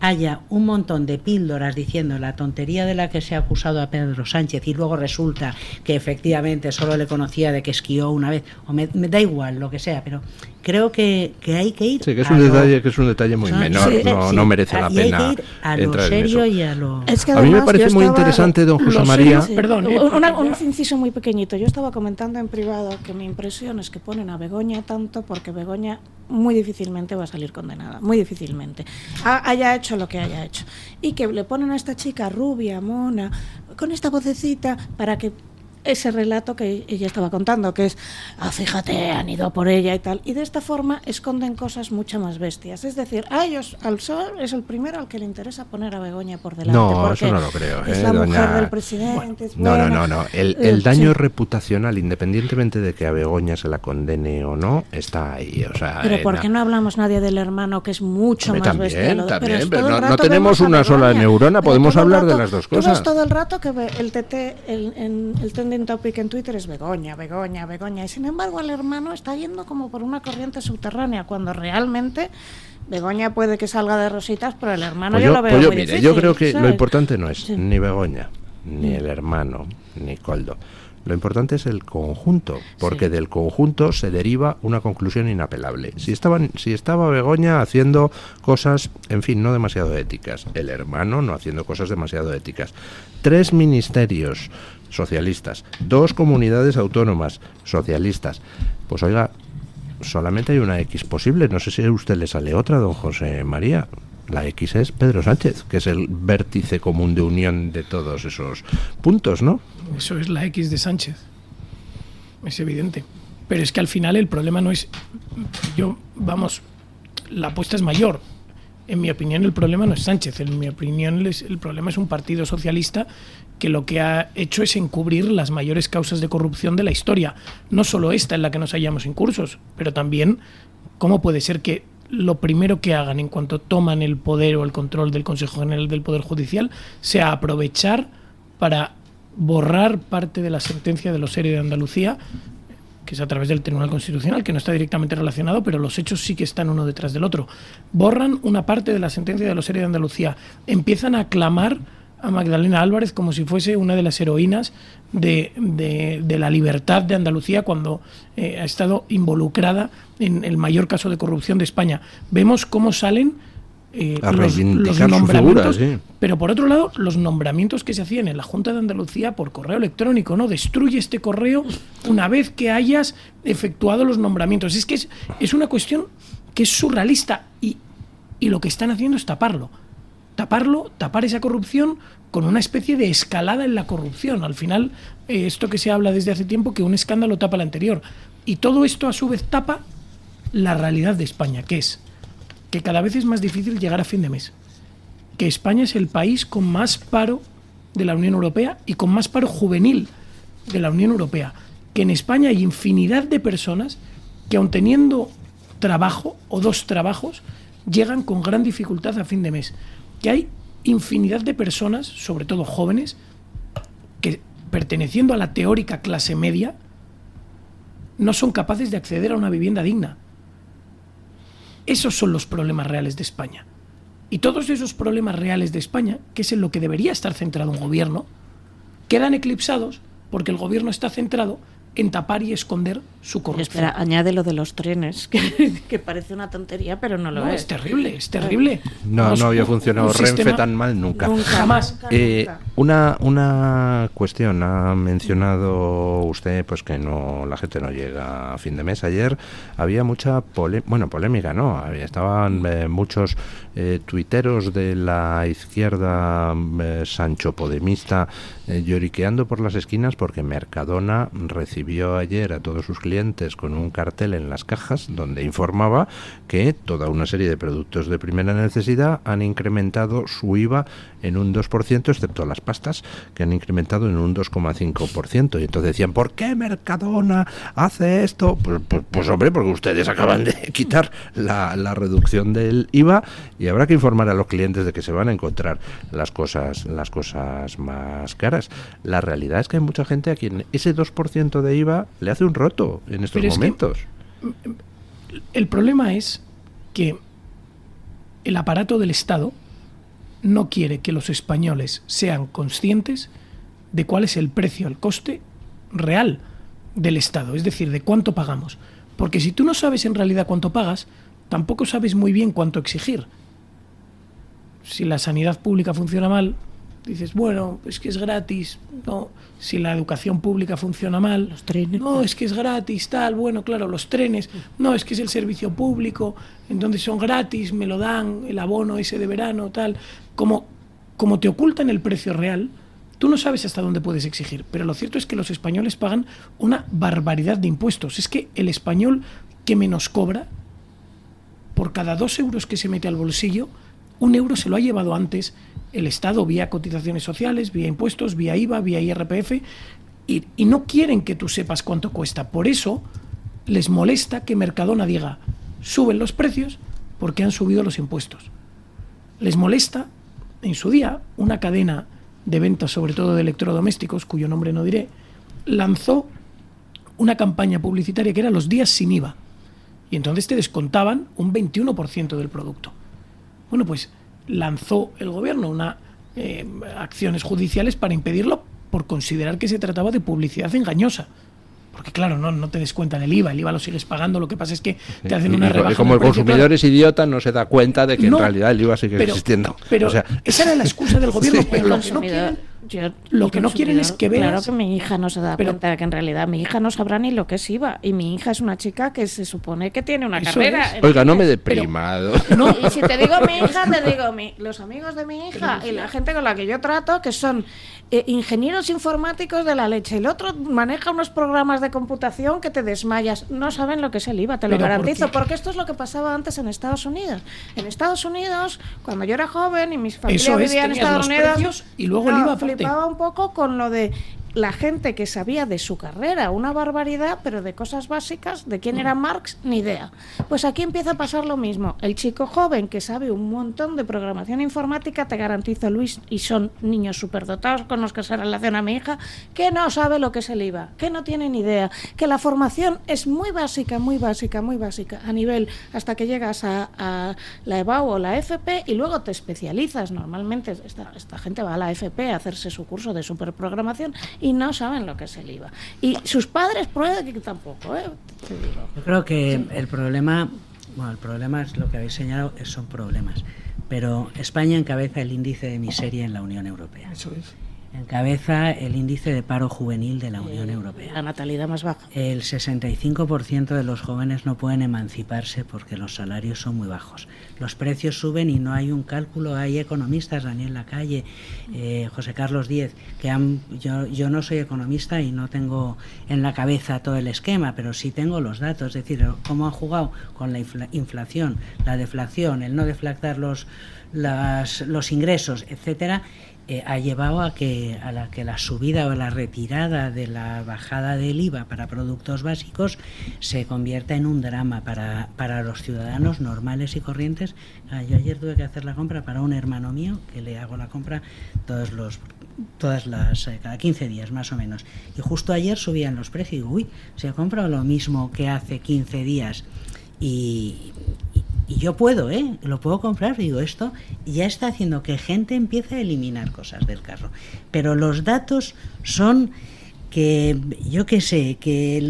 haya un montón de píldoras diciendo la tontería de la que se ha acusado a Pedro Sánchez y luego resulta que efectivamente solo le conocía de que esquió una vez, o me da igual lo que sea, pero creo que hay que ir. Sí, que es un detalle muy menor, no merece la pena hay que ir a lo serio y a lo... Es que a mí me parece muy interesante, don José María. Perdón, un inciso muy pequeñito. Yo estaba comentando en privado que mi impresión es que ponen a Begoña tanto porque Begoña muy difícilmente va a salir condenada, muy difícilmente, haya hecho lo que haya hecho, y que le ponen a esta chica rubia, mona, con esta vocecita, para que ese relato que ella estaba contando, que es, fíjate, han ido a por ella y tal, y de esta forma esconden cosas mucho más bestias. Es decir, a ellos, al PSOE, es el primero al que le interesa poner a Begoña por delante. No, eso no lo creo. Es la mujer del presidente. No. El daño reputacional, independientemente de que a Begoña se la condene o no, está ahí. O sea, pero ¿por qué no hablamos nadie del hermano, que es mucho más bestia? También, pero no tenemos una sola neurona, podemos hablar de las dos cosas. Tú ves todo el rato que el trending topic en Twitter es Begoña, y sin embargo el hermano está yendo como por una corriente subterránea, cuando realmente Begoña puede que salga de rositas, pero el hermano yo lo veo muy difícil. Yo creo que ¿sabes? Lo importante no es ni Begoña, ni el hermano, ni Koldo. Lo importante es el conjunto, porque del conjunto se deriva una conclusión inapelable. Si estaba Begoña haciendo cosas, en fin, no demasiado éticas, el hermano no haciendo cosas demasiado éticas, 3 ministerios socialistas, 2 comunidades autónomas socialistas, pues oiga, solamente hay una X posible. No sé si a usted le sale otra, don José María. La X es Pedro Sánchez, que es el vértice común de unión de todos esos puntos, ¿no? Eso es la X de Sánchez. Es evidente. Pero es que al final el problema no es... la apuesta es mayor. En mi opinión el problema no es Sánchez. En mi opinión el problema es un partido socialista que lo que ha hecho es encubrir las mayores causas de corrupción de la historia. No solo esta en la que nos hallamos incursos, pero también cómo puede ser que lo primero que hagan en cuanto toman el poder o el control del Consejo General del Poder Judicial sea aprovechar para borrar parte de la sentencia de los ERE de Andalucía, que es a través del Tribunal Constitucional, que no está directamente relacionado, pero los hechos sí que están uno detrás del otro. Borran una parte de la sentencia de los ERE de Andalucía, empiezan a aclamar a Magdalena Álvarez como si fuese una de las heroínas de la libertad de Andalucía, cuando ha estado involucrada en el mayor caso de corrupción de España. Vemos cómo salen los nombramientos, figura, sí. Pero por otro lado, los nombramientos que se hacían en la Junta de Andalucía por correo electrónico, ¿no? Destruye este correo una vez que hayas efectuado los nombramientos. Es que es una cuestión que es surrealista y lo que están haciendo es tapar esa corrupción con una especie de escalada en la corrupción. Al final, esto que se habla desde hace tiempo, que un escándalo tapa el anterior. Y todo esto a su vez tapa la realidad de España, que es que cada vez es más difícil llegar a fin de mes. Que España es el país con más paro de la Unión Europea y con más paro juvenil de la Unión Europea. Que en España hay infinidad de personas que, aun teniendo trabajo o 2 trabajos, llegan con gran dificultad a fin de mes. Que hay infinidad de personas, sobre todo jóvenes, que perteneciendo a la teórica clase media, no son capaces de acceder a una vivienda digna. Esos son los problemas reales de España. Y todos esos problemas reales de España, que es en lo que debería estar centrado un gobierno, quedan eclipsados porque el gobierno está centrado en tapar y esconder su corrupción. Espera, añade lo de los trenes, que parece una tontería, pero no lo es. Es terrible, es terrible. No había funcionado Renfe tan mal nunca. Jamás. Una cuestión, ha mencionado usted pues que la gente no llega a fin de mes. Ayer había mucha polémica, ¿no? Estaban muchos tuiteros de la izquierda sanchopodemista lloriqueando por las esquinas porque Mercadona recibió ayer a todos sus clientes con un cartel en las cajas donde informaba que toda una serie de productos de primera necesidad han incrementado su IVA en un 2%, excepto las pastas, que han incrementado en un 2,5%. Y entonces decían, ¿por qué Mercadona hace esto? Pues hombre, porque ustedes acaban de quitar la reducción del IVA y habrá que informar a los clientes de que se van a encontrar las cosas más caras. La realidad es que hay mucha gente a quien ese 2% de IVA le hace un roto en estos momentos. El problema es que el aparato del Estado no quiere que los españoles sean conscientes de cuál es el precio, el coste real del Estado, es decir, de cuánto pagamos. Porque si tú no sabes en realidad cuánto pagas, tampoco sabes muy bien cuánto exigir. Si la sanidad pública funciona mal, dices, bueno, es que es gratis. No, si la educación pública funciona mal, los trenes, no, es que es gratis, tal, bueno, claro, los trenes, no, es que es el servicio público, entonces son gratis, me lo dan, el abono ese de verano, tal. Como te ocultan el precio real, Tú no sabes hasta dónde puedes exigir, pero lo cierto es que los españoles pagan una barbaridad de impuestos. Es que el español que menos cobra, por cada 2 euros que se mete al bolsillo, 1 euro se lo ha llevado antes el Estado vía cotizaciones sociales, vía impuestos, vía IVA, vía IRPF, y no quieren que tú sepas cuánto cuesta. Por eso les molesta que Mercadona diga, suben los precios porque han subido los impuestos. Les molesta, en su día, una cadena de ventas, sobre todo de electrodomésticos, cuyo nombre no diré, lanzó una campaña publicitaria que era los días sin IVA. Y entonces te descontaban un 21% del producto. Bueno, pues lanzó el gobierno acciones judiciales para impedirlo por considerar que se trataba de publicidad engañosa. Porque claro, no te descuentan el IVA lo sigues pagando, lo que pasa es que te hacen una rebaja. Y como el consumidor es idiota, no se da cuenta de que en realidad el IVA sigue existiendo. Pero esa era la excusa del gobierno, pero lo que no quieren es que veas... Claro que mi hija no se da cuenta de que en realidad mi hija no sabrá ni lo que es IVA, y mi hija es una chica que se supone que tiene una carrera. Oiga, no me deprimado. Y si te digo mi hija, te digo los amigos de mi hija y la gente con la que yo trato, que son ingenieros informáticos de la leche. El otro maneja unos programas de computación que te desmayas. No saben lo que es el IVA, te lo garantizo, porque esto es lo que pasaba antes en Estados Unidos. En Estados Unidos, cuando yo era joven y mis familias vivían en Estados Unidos, y luego el IVA flipaba un poco con lo de la gente que sabía de su carrera una barbaridad, pero de cosas básicas, de quién era Marx, ni idea. Pues aquí empieza a pasar lo mismo. El chico joven que sabe un montón de programación informática, te garantizo, Luis, y son niños superdotados con los que se relaciona mi hija, que no sabe lo que es el IVA, que no tiene ni idea, que la formación es muy básica, a nivel hasta que llegas a la EBAU o la FP y luego te especializas. Normalmente esta gente va a la FP a hacerse su curso de superprogramación y no saben lo que es el IVA. Y sus padres puede que tampoco, te digo. Yo creo que el problema es lo que habéis señalado, son problemas. Pero España encabeza el índice de miseria en la Unión Europea. Eso es. Encabeza el índice de paro juvenil de la Unión Europea. La natalidad más baja. El 65% de los jóvenes no pueden emanciparse porque los salarios son muy bajos. Los precios suben y no hay un cálculo. Hay economistas, Daniel Lacalle, José Carlos Díez, que yo no soy economista y no tengo en la cabeza todo el esquema, pero sí tengo los datos. Es decir, cómo han jugado con la inflación, la deflación, el no deflactar los ingresos, etcétera. Ha llevado a que la subida o la retirada de la bajada del IVA para productos básicos se convierta en un drama para los ciudadanos normales y corrientes. Yo ayer tuve que hacer la compra para un hermano mío, que le hago la compra cada 15 días más o menos, y justo ayer subían los precios y digo, uy, se ha comprado lo mismo que hace 15 días y yo lo puedo comprar. Digo, esto ya está haciendo que gente empiece a eliminar cosas del carro. Pero los datos son que, yo qué sé, que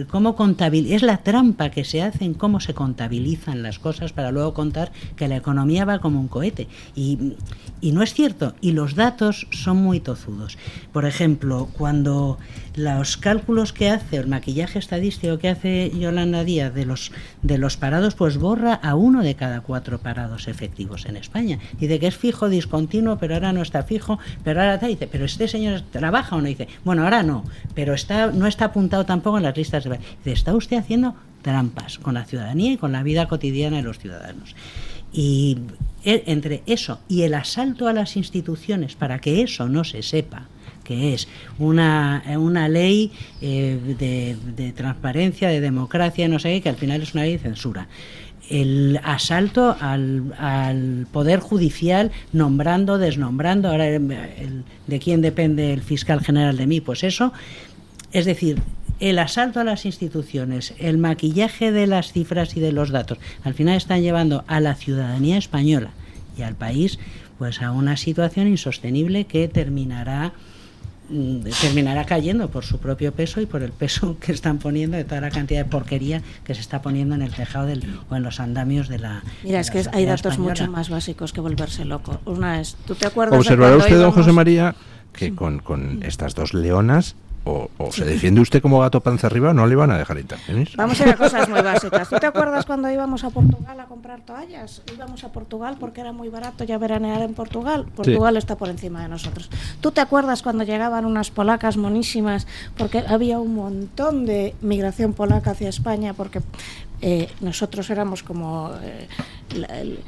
cómo es la trampa que se hace en cómo se contabilizan las cosas para luego contar que la economía va como un cohete. Y no es cierto. Y los datos son muy tozudos. Por ejemplo, cuando los cálculos que hace, el maquillaje estadístico que hace Yolanda Díaz de los parados, pues borra a 1 de cada 4 parados efectivos en España. Dice que es fijo, discontinuo, pero ahora no está fijo, pero ahora está, dice, pero este señor trabaja o no. Dice, bueno, ahora no, pero no está apuntado tampoco en las listas de... Dice, está usted haciendo trampas con la ciudadanía y con la vida cotidiana de los ciudadanos. Y entre eso y el asalto a las instituciones para que eso no se sepa, que es una ley de transparencia, de democracia, no sé qué, que al final es una ley de censura. El asalto al Poder Judicial, nombrando, desnombrando, ahora de quién depende el fiscal general de mí, pues eso. Es decir, el asalto a las instituciones, el maquillaje de las cifras y de los datos, al final están llevando a la ciudadanía española y al país pues a una situación insostenible que terminará cayendo por su propio peso y por el peso que están poniendo de toda la cantidad de porquería que se está poniendo en el tejado o en los andamios de la... Mira, es que hay datos mucho más básicos que volverse loco. Una es, ¿tú te acuerdas? Observará usted, don José María, que con estas dos leonas o se defiende usted como gato panza arriba o no le van a dejar intervenir. Vamos a ir a cosas muy básicas. ¿Tú te acuerdas cuando íbamos a Portugal a comprar toallas? Íbamos a Portugal porque era muy barato ya veranear en Portugal. Portugal está por encima de nosotros. ¿Tú te acuerdas cuando llegaban unas polacas monísimas? Porque había un montón de migración polaca hacia España porque nosotros éramos como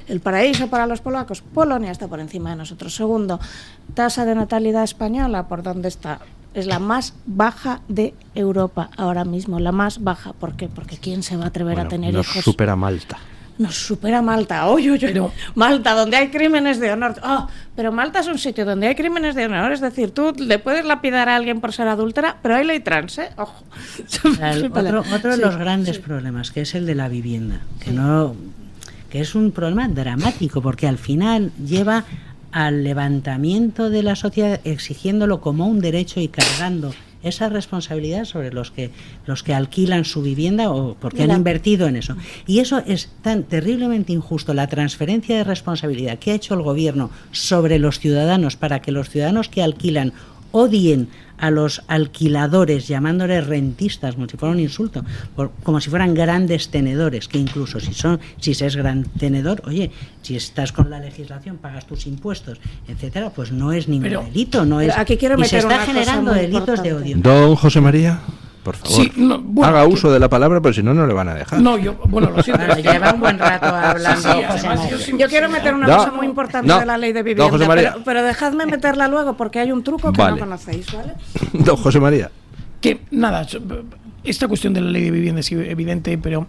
el paraíso para los polacos. Polonia está por encima de nosotros. Segundo, tasa de natalidad española, ¿por dónde está? Es la más baja de Europa ahora mismo, la más baja. ¿Por qué? Porque ¿quién se va a atrever a tener hijos? Nos supera Malta. Nos supera Malta. Pero Malta, donde hay crímenes de honor. Pero Malta es un sitio donde hay crímenes de honor. Es decir, tú le puedes lapidar a alguien por ser adúltera, pero hay ley trans, ¿eh? Ojo. Otro de los grandes problemas, que es el de la vivienda, que es un problema dramático, porque al final lleva al levantamiento de la sociedad exigiéndolo como un derecho y cargando esa responsabilidad sobre los que alquilan su vivienda o porque han invertido en eso. Y eso es tan terriblemente injusto, la transferencia de responsabilidad que ha hecho el gobierno sobre los ciudadanos para que los ciudadanos que alquilan odien a los alquiladores llamándoles rentistas como si fuera un insulto, como si fueran grandes tenedores, que incluso si se es gran tenedor, oye, si estás con la legislación, pagas tus impuestos, etcétera, pues no es ningún delito, no es. Aquí quiero y se meter está generando delitos importante de odio. Don José María, por favor, haga uso de la palabra, pero si no, no le van a dejar. No, lo siento. Lleva un buen rato hablando. Yo quiero meter una cosa muy importante de la ley de vivienda, pero dejadme meterla luego porque hay un truco que no conocéis, ¿vale? Don José María. Que nada, esta cuestión de la ley de vivienda es evidente, pero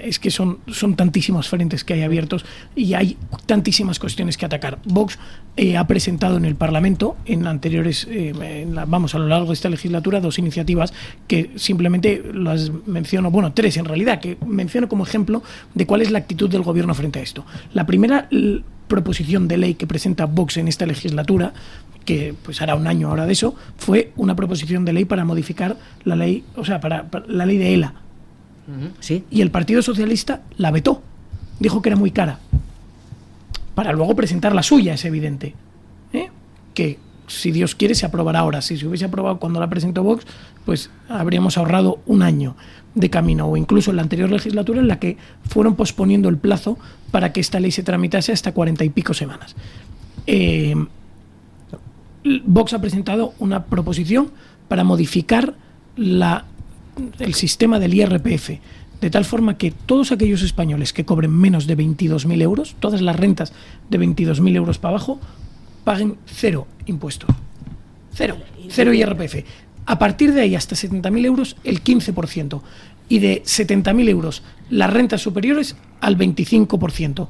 es que son tantísimos frentes que hay abiertos y hay tantísimas cuestiones que atacar. Vox ha presentado en el Parlamento, en anteriores, a lo largo de esta legislatura, 2 iniciativas que simplemente las menciono, 3 en realidad, que menciono como ejemplo de cuál es la actitud del gobierno frente a esto. La primera proposición de ley que presenta Vox en esta legislatura, que pues hará un año ahora de eso, fue una proposición de ley para modificar la ley, para la ley de ELA. Sí. Y el Partido Socialista la vetó, dijo que era muy cara, para luego presentar la suya, es evidente, que si Dios quiere se aprobará ahora. Si se hubiese aprobado cuando la presentó Vox, pues habríamos ahorrado un año de camino, o incluso en la anterior legislatura en la que fueron posponiendo el plazo para que esta ley se tramitase hasta 40 y pico semanas. Vox ha presentado una proposición para modificar el sistema del IRPF, de tal forma que todos aquellos españoles que cobren menos de 22.000 euros, todas las rentas de 22.000 euros para abajo, paguen 0 impuestos. Cero IRPF. A partir de ahí, hasta 70.000 euros, el 15%. Y de 70.000 euros, las rentas superiores, al 25%.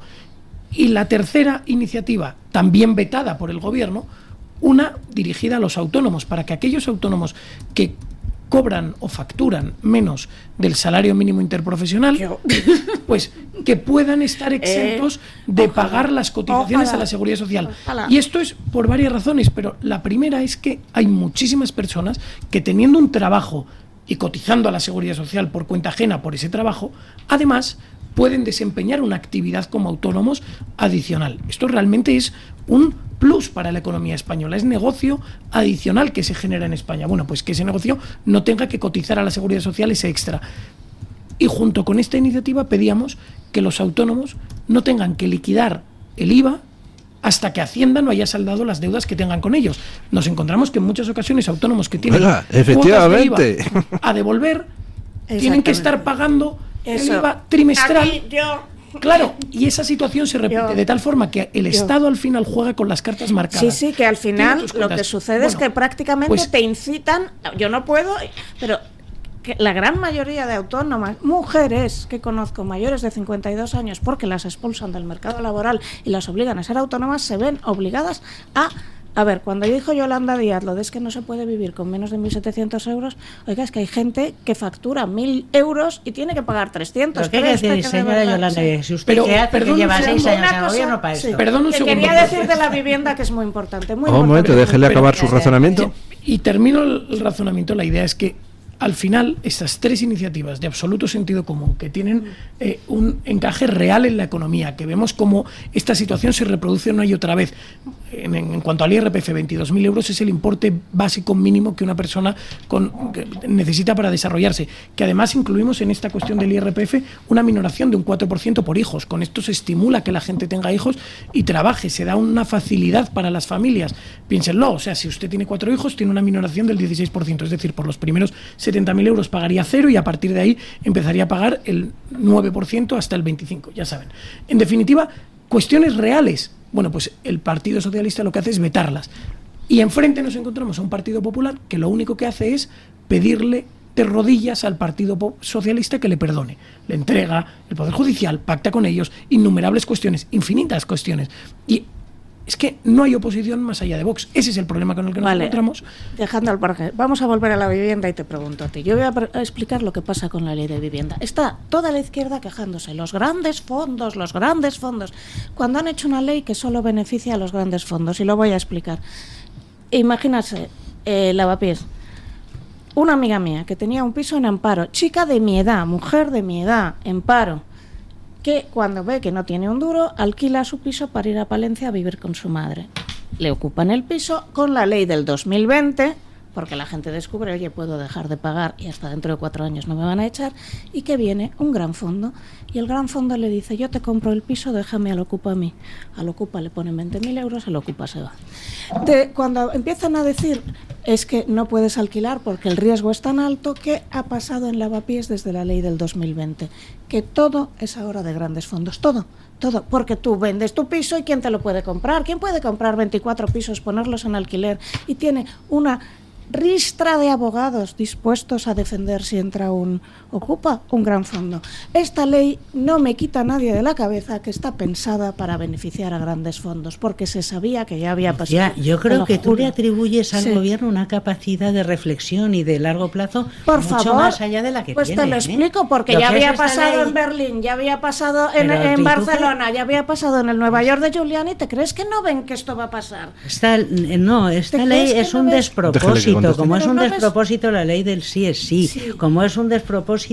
Y la tercera iniciativa, también vetada por el gobierno, una dirigida a los autónomos, para que aquellos autónomos que cobran o facturan menos del salario mínimo interprofesional, pues que puedan estar exentos de pagar las cotizaciones a la Seguridad Social. Y esto es por varias razones, pero la primera es que hay muchísimas personas que, teniendo un trabajo y cotizando a la Seguridad Social por cuenta ajena por ese trabajo, además pueden desempeñar una actividad como autónomos adicional. Esto realmente es un plus para la economía española, es negocio adicional que se genera en España. Bueno, pues que ese negocio no tenga que cotizar a la Seguridad Social ese extra. Y junto con esta iniciativa pedíamos que los autónomos no tengan que liquidar el IVA hasta que Hacienda no haya saldado las deudas que tengan con ellos. Nos encontramos que en muchas ocasiones autónomos que tienen efectivamente cuotas de IVA a devolver tienen que estar pagando el IVA trimestral. Claro, y esa situación se repite de tal forma que el Estado al final juega con las cartas marcadas. Sí, que al final lo que sucede es que prácticamente te incitan, yo no puedo, pero que la gran mayoría de autónomas, mujeres que conozco mayores de 52 años, porque las expulsan del mercado laboral y las obligan a ser autónomas, se ven obligadas a ver, cuando dijo Yolanda Díaz lo de es que no se puede vivir con menos de 1.700 euros, oiga, es que hay gente que factura 1.000 euros y tiene que pagar 300. ¿Pero qué decir, señora Yolanda Díaz? Si usted lleva 6 años en el gobierno para esto. Perdón un segundo. Quería decir de la vivienda que es muy importante. Un momento, déjele acabar su razonamiento. Y termino el razonamiento. La idea es que al final, estas 3 iniciativas de absoluto sentido común, que tienen un encaje real en la economía, que vemos cómo esta situación se reproduce una y otra vez, en cuanto al IRPF, 22.000 euros es el importe básico mínimo que una persona que necesita para desarrollarse, que además incluimos en esta cuestión del IRPF una minoración de un 4% por hijos. Con esto se estimula que la gente tenga hijos y trabaje, se da una facilidad para las familias. Piénsenlo, o sea, si usted tiene 4 hijos, tiene una minoración del 16%, es decir, por los primeros 70.000 euros pagaría 0 y a partir de ahí empezaría a pagar el 9% hasta el 25%, ya saben. En definitiva, cuestiones reales. Bueno, pues el Partido Socialista lo que hace es vetarlas. Y enfrente nos encontramos a un Partido Popular que lo único que hace es pedirle de rodillas al Partido Socialista que le perdone. Le entrega el Poder Judicial, pacta con ellos, innumerables cuestiones, infinitas cuestiones. Y es que no hay oposición más allá de Vox. Ese es el problema con el que nos encontramos. Dejando al margen, vamos a volver a la vivienda y te pregunto a ti. Yo voy a explicar lo que pasa con la ley de vivienda. Está toda la izquierda quejándose. Los grandes fondos. Cuando han hecho una ley que solo beneficia a los grandes fondos. Y lo voy a explicar. Imagínate, Lavapiés. Una amiga mía que tenía un piso en Amparo. Chica de mi edad, mujer de mi edad, en paro. Que cuando ve que no tiene un duro, alquila su piso para ir a Palencia a vivir con su madre. Le ocupan el piso con la ley del 2020, porque la gente descubre, oye, puedo dejar de pagar y hasta dentro de 4 años no me van a echar, y que viene un gran fondo, y el gran fondo le dice, yo te compro el piso, déjame al Ocupa a mí. Al Ocupa le ponen 20.000 euros, al Ocupa se va. Cuando empiezan a decir, es que no puedes alquilar porque el riesgo es tan alto, ¿qué ha pasado en Lavapiés desde la ley del 2020? Que todo es ahora de grandes fondos, todo, porque tú vendes tu piso y ¿quién te lo puede comprar? ¿Quién puede comprar 24 pisos, ponerlos en alquiler? Y tiene una ristra de abogados dispuestos a defender si entra un Ocupa, un gran fondo. Esta ley no me quita a nadie de la cabeza que está pensada para beneficiar a grandes fondos, porque se sabía que ya había pasado. Yo creo que tú le atribuyes al gobierno una capacidad de reflexión y de largo plazo mucho más allá de la que pues tiene. Pues te lo explico, porque ya había pasado en Berlín, ya había pasado en Barcelona, ya había pasado en el Nueva York de Giuliani. ¿Te crees que no ven que esto va a pasar? Esta ley es un despropósito. Como es un despropósito la ley del sí es sí, como es un despropósito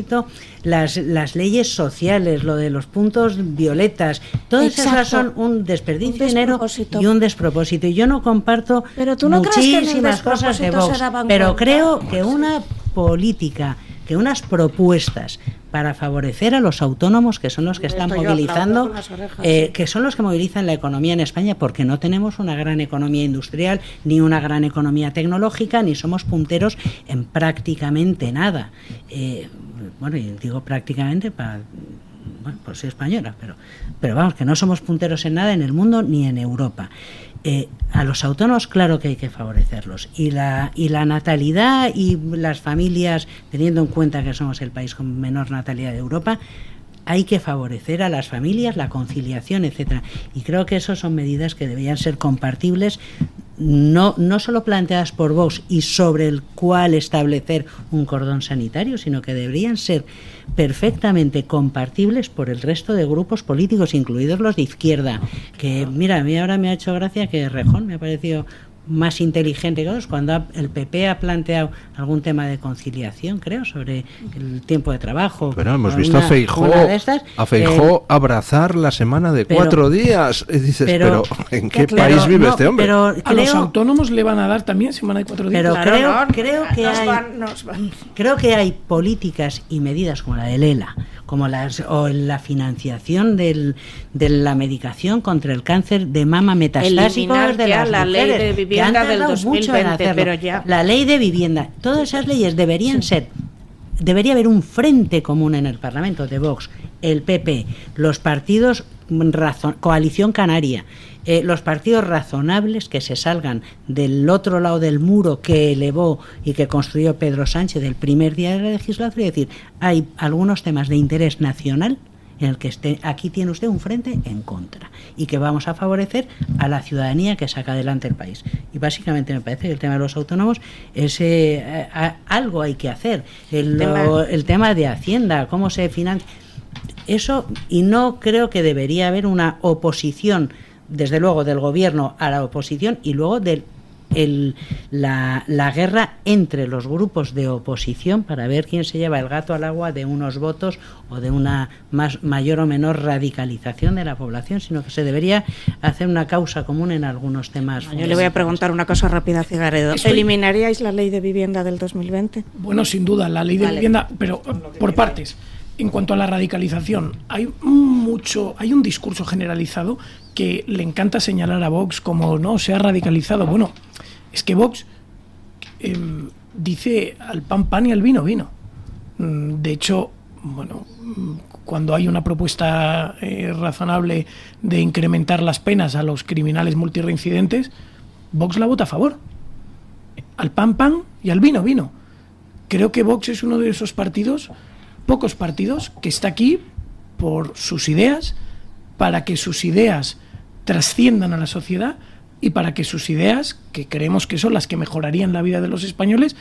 las leyes sociales, lo de los puntos violetas, todas esas son un desperdicio de dinero y un despropósito. Y yo no comparto muchísimas cosas de Vox, pero creo que una política, que unas propuestas para favorecer a los autónomos, que son los que están movilizando, que son los que movilizan la economía en España, porque no tenemos una gran economía industrial, ni una gran economía tecnológica, ni somos punteros en prácticamente nada. Bueno, y digo prácticamente por ser española, pero vamos, que no somos punteros en nada en el mundo ni en Europa. A los autónomos claro que hay que favorecerlos, y la natalidad y las familias, teniendo en cuenta que somos el país con menor natalidad de Europa, hay que favorecer a las familias, la conciliación, etcétera. Y creo que eso son medidas que deberían ser compartibles, no solo planteadas por Vox y sobre el cual establecer un cordón sanitario, sino que deberían ser perfectamente compartibles por el resto de grupos políticos, incluidos los de izquierda. Que mira, a mí ahora me ha hecho gracia que Rejón me ha parecido más inteligente que otros cuando el PP ha planteado algún tema de conciliación, creo, sobre el tiempo de trabajo. Pero hemos visto a Feijóo abrazar la semana de 4 días. Y dices, pero ¿en qué país vive este hombre? Pero a los autónomos le van a dar también semana de 4 días. Pero creo que hay políticas y medidas como la del ELA, como la financiación de la medicación contra el cáncer de mama metastásico de las la mujeres, ley de vivienda del 2020, pero ya la ley de vivienda, todas esas leyes debería haber un frente común en el Parlamento de Vox, el PP, los partidos Coalición Canaria, los partidos razonables que se salgan del otro lado del muro que elevó y que construyó Pedro Sánchez del primer día de la legislatura, y decir, hay algunos temas de interés nacional en el que aquí tiene usted un frente en contra y que vamos a favorecer a la ciudadanía que saca adelante el país. Y básicamente me parece que el tema de los autónomos es algo hay que hacer. El tema de Hacienda, cómo se financia eso, y no creo que debería haber una oposición, desde luego del gobierno a la oposición, y luego del la guerra entre los grupos de oposición para ver quién se lleva el gato al agua de unos votos o de una mayor o menor radicalización de la población, sino que se debería hacer una causa común en algunos temas. Yo le voy a preguntar una cosa rápida a Cigaredo. ¿Eliminaríais la ley de vivienda del 2020? Bueno, sin duda, la ley de vivienda, pero por partes. En cuanto a la radicalización, hay un discurso generalizado que le encanta señalar a Vox como no se ha radicalizado. Bueno, es que Vox dice al pan pan y al vino vino. De hecho, bueno, cuando hay una propuesta razonable de incrementar las penas a los criminales multireincidentes, Vox la vota a favor. Al pan pan y al vino vino. Creo que Vox es uno de esos partidos, pocos partidos, que está aquí por sus ideas, para que sus ideas trasciendan a la sociedad y para que sus ideas, que creemos que son las que mejorarían la vida de los españoles,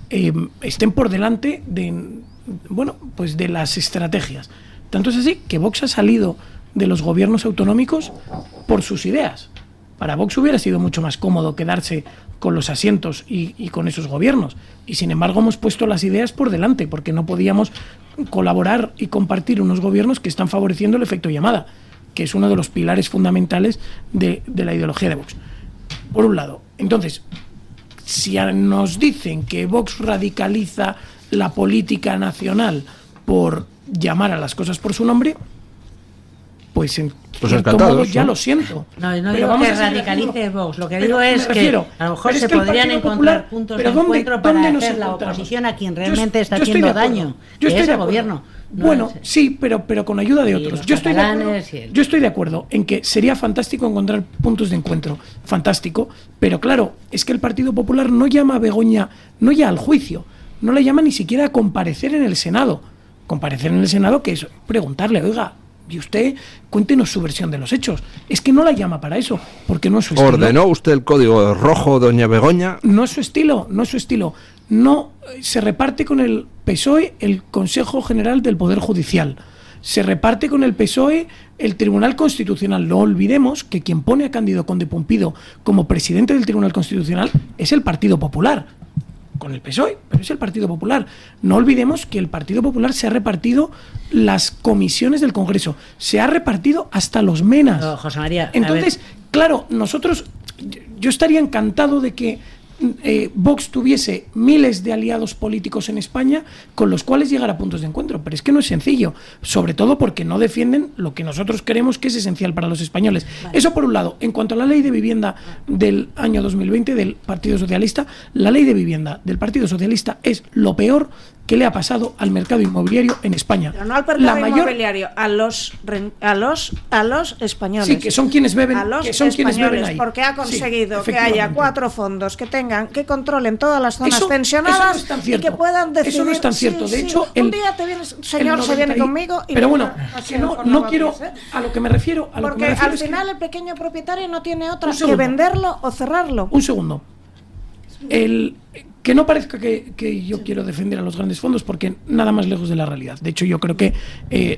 estén por delante de las estrategias. Tanto es así que Vox ha salido de los gobiernos autonómicos por sus ideas. Para Vox hubiera sido mucho más cómodo quedarse con los asientos y con esos gobiernos. Y sin embargo hemos puesto las ideas por delante porque no podíamos colaborar y compartir unos gobiernos que están favoreciendo el efecto llamada, que es uno de los pilares fundamentales de la ideología de Vox. Por un lado. Entonces, si nos dicen que Vox radicaliza la política nacional por llamar a las cosas por su nombre, pues en cierto modo ya lo siento. No digo que radicalice Vox, lo que digo es que a lo mejor se podrían encontrar puntos de encuentro para hacer la oposición a quien realmente está haciendo daño, que es el gobierno. Bueno, sí, pero con ayuda de otros. Yo estoy de acuerdo en que sería fantástico encontrar puntos de encuentro, fantástico, pero claro, es que el Partido Popular no llama a Begoña, no ya al juicio, no la llama ni siquiera a comparecer en el Senado. Comparecer en el Senado, que es preguntarle, oiga, y usted cuéntenos su versión de los hechos. Es que no la llama para eso, porque no es su estilo. ¿Ordenó usted el código rojo, doña Begoña? No es su estilo, no es su estilo. No se reparte con el PSOE el Consejo General del Poder Judicial. Se reparte con el PSOE el Tribunal Constitucional. No olvidemos que quien pone a Cándido Conde Pumpido como presidente del Tribunal Constitucional es el Partido Popular. Con el PSOE, pero es el Partido Popular. No olvidemos que el Partido Popular se ha repartido las comisiones del Congreso, se ha repartido hasta los menas. No, José María, entonces, claro, yo estaría encantado de que Vox tuviese miles de aliados políticos en España con los cuales llegar a puntos de encuentro, pero es que no es sencillo, sobre todo porque no defienden lo que nosotros creemos que es esencial para los españoles. Vale. Eso por un lado. En cuanto a la ley de vivienda del año 2020 del Partido Socialista, la ley de vivienda del Partido Socialista es lo peor que le ha pasado al mercado inmobiliario en España. Pero no al mercado inmobiliario, a los españoles. Sí, que son quienes beben, a los que son quienes beben ahí. Porque ha conseguido que haya 4 fondos que controlen todas las zonas pensionadas y que puedan decidir. Eso no es tan cierto. De hecho, un día se viene conmigo y pero bueno, no quiero a lo que me refiero. Porque al final el pequeño propietario no tiene otra que venderlo o cerrarlo. Un segundo. Que no parezca que yo quiero defender a los grandes fondos, porque nada más lejos de la realidad. De hecho, yo creo que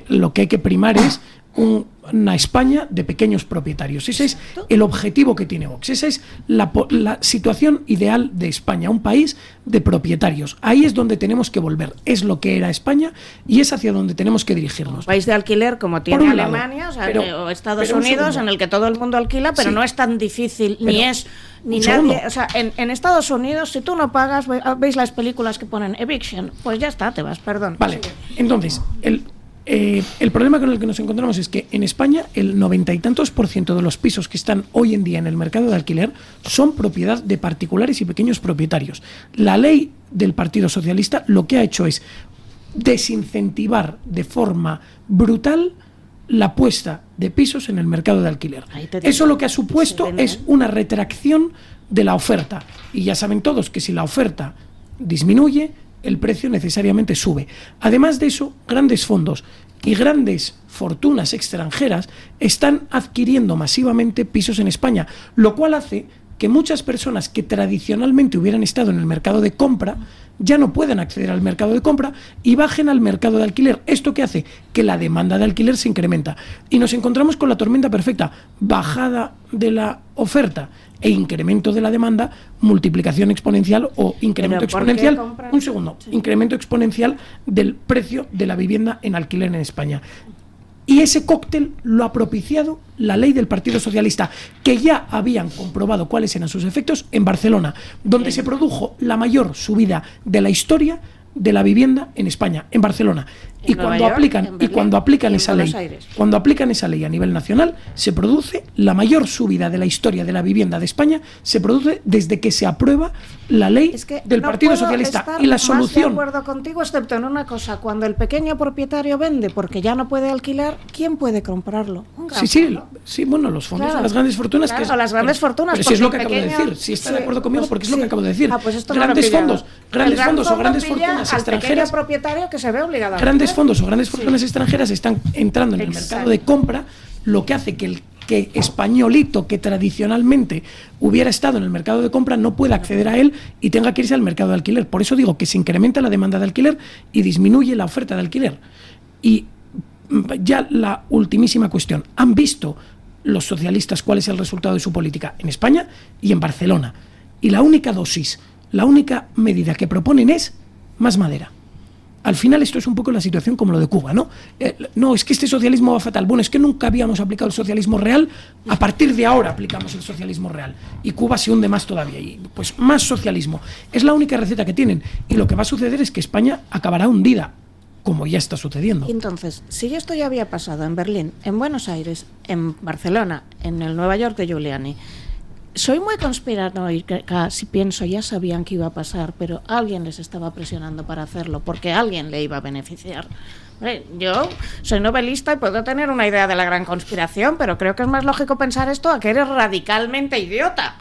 lo que hay que primar es una España de pequeños propietarios. Ese es el objetivo que tiene Vox. Esa es la situación ideal de España, un país de propietarios. Ahí es donde tenemos que volver. Es lo que era España y es hacia donde tenemos que dirigirnos. Un país de alquiler como tiene Alemania o Estados Unidos, en el que todo el mundo alquila, pero no es tan difícil, ni nadie. O sea, en Estados Unidos, si tú no pagas, veis las películas que ponen eviction, pues ya está, te vas, perdón. Vale, entonces, el problema con el que nos encontramos es que en España el 90 y tantos % de los pisos que están hoy en día en el mercado de alquiler son propiedad de particulares y pequeños propietarios. La ley del Partido Socialista lo que ha hecho es desincentivar de forma brutal la puesta de pisos en el mercado de alquiler. Eso lo que ha supuesto es una retracción de la oferta. Y ya saben todos que si la oferta disminuye, el precio necesariamente sube. Además de eso, grandes fondos y grandes fortunas extranjeras están adquiriendo masivamente pisos en España, lo cual hace que muchas personas que tradicionalmente hubieran estado en el mercado de compra ya no puedan acceder al mercado de compra y bajen al mercado de alquiler. ¿Esto qué hace? Que la demanda de alquiler se incrementa. Y nos encontramos con la tormenta perfecta: bajada de la oferta e incremento de la demanda, multiplicación exponencial o incremento exponencial. Un segundo, sí. Incremento exponencial del precio de la vivienda en alquiler en España. Y ese cóctel lo ha propiciado la ley del Partido Socialista, que ya habían comprobado cuáles eran sus efectos en Barcelona, donde se produjo la mayor subida de la historia de la vivienda en España, en Barcelona. Y cuando aplican esa ley a nivel nacional, se produce la mayor subida de la historia de la vivienda de España, se produce desde que se aprueba la ley del Partido Socialista. Y la solución... Más de acuerdo contigo, excepto en una cosa: cuando el pequeño propietario vende porque ya no puede alquilar, ¿quién puede comprarlo? Sí, bueno, los fondos, las grandes fortunas. Claro, las grandes fortunas. Pero si es lo que acabo de decir, si está de acuerdo conmigo, porque es lo que acabo de decir. Grandes fondos o grandes fortunas extranjeras, propietario que se ve obligado a grandes fondos o grandes fortunas extranjeras están entrando en el mercado de compra, lo que hace que el españolito que tradicionalmente hubiera estado en el mercado de compra no pueda acceder a él y tenga que irse al mercado de alquiler. Por eso digo que se incrementa la demanda de alquiler y disminuye la oferta de alquiler. Y ya la ultimísima cuestión: ¿han visto los socialistas cuál es el resultado de su política en España y en Barcelona? Y la única medida que proponen es más madera. Al final esto es un poco la situación como lo de Cuba, ¿no? No, es que este socialismo va fatal. Bueno, es que nunca habíamos aplicado el socialismo real, a partir de ahora aplicamos el socialismo real. Y Cuba se hunde más todavía. Y pues más socialismo. Es la única receta que tienen. Y lo que va a suceder es que España acabará hundida, como ya está sucediendo. Entonces, si esto ya había pasado en Berlín, en Buenos Aires, en Barcelona, en el Nueva York de Giuliani, soy muy conspiranoica si pienso ya sabían que iba a pasar, pero alguien les estaba presionando para hacerlo, porque alguien le iba a beneficiar. Yo soy novelista y puedo tener una idea de la gran conspiración, pero creo que es más lógico pensar esto a que eres radicalmente idiota,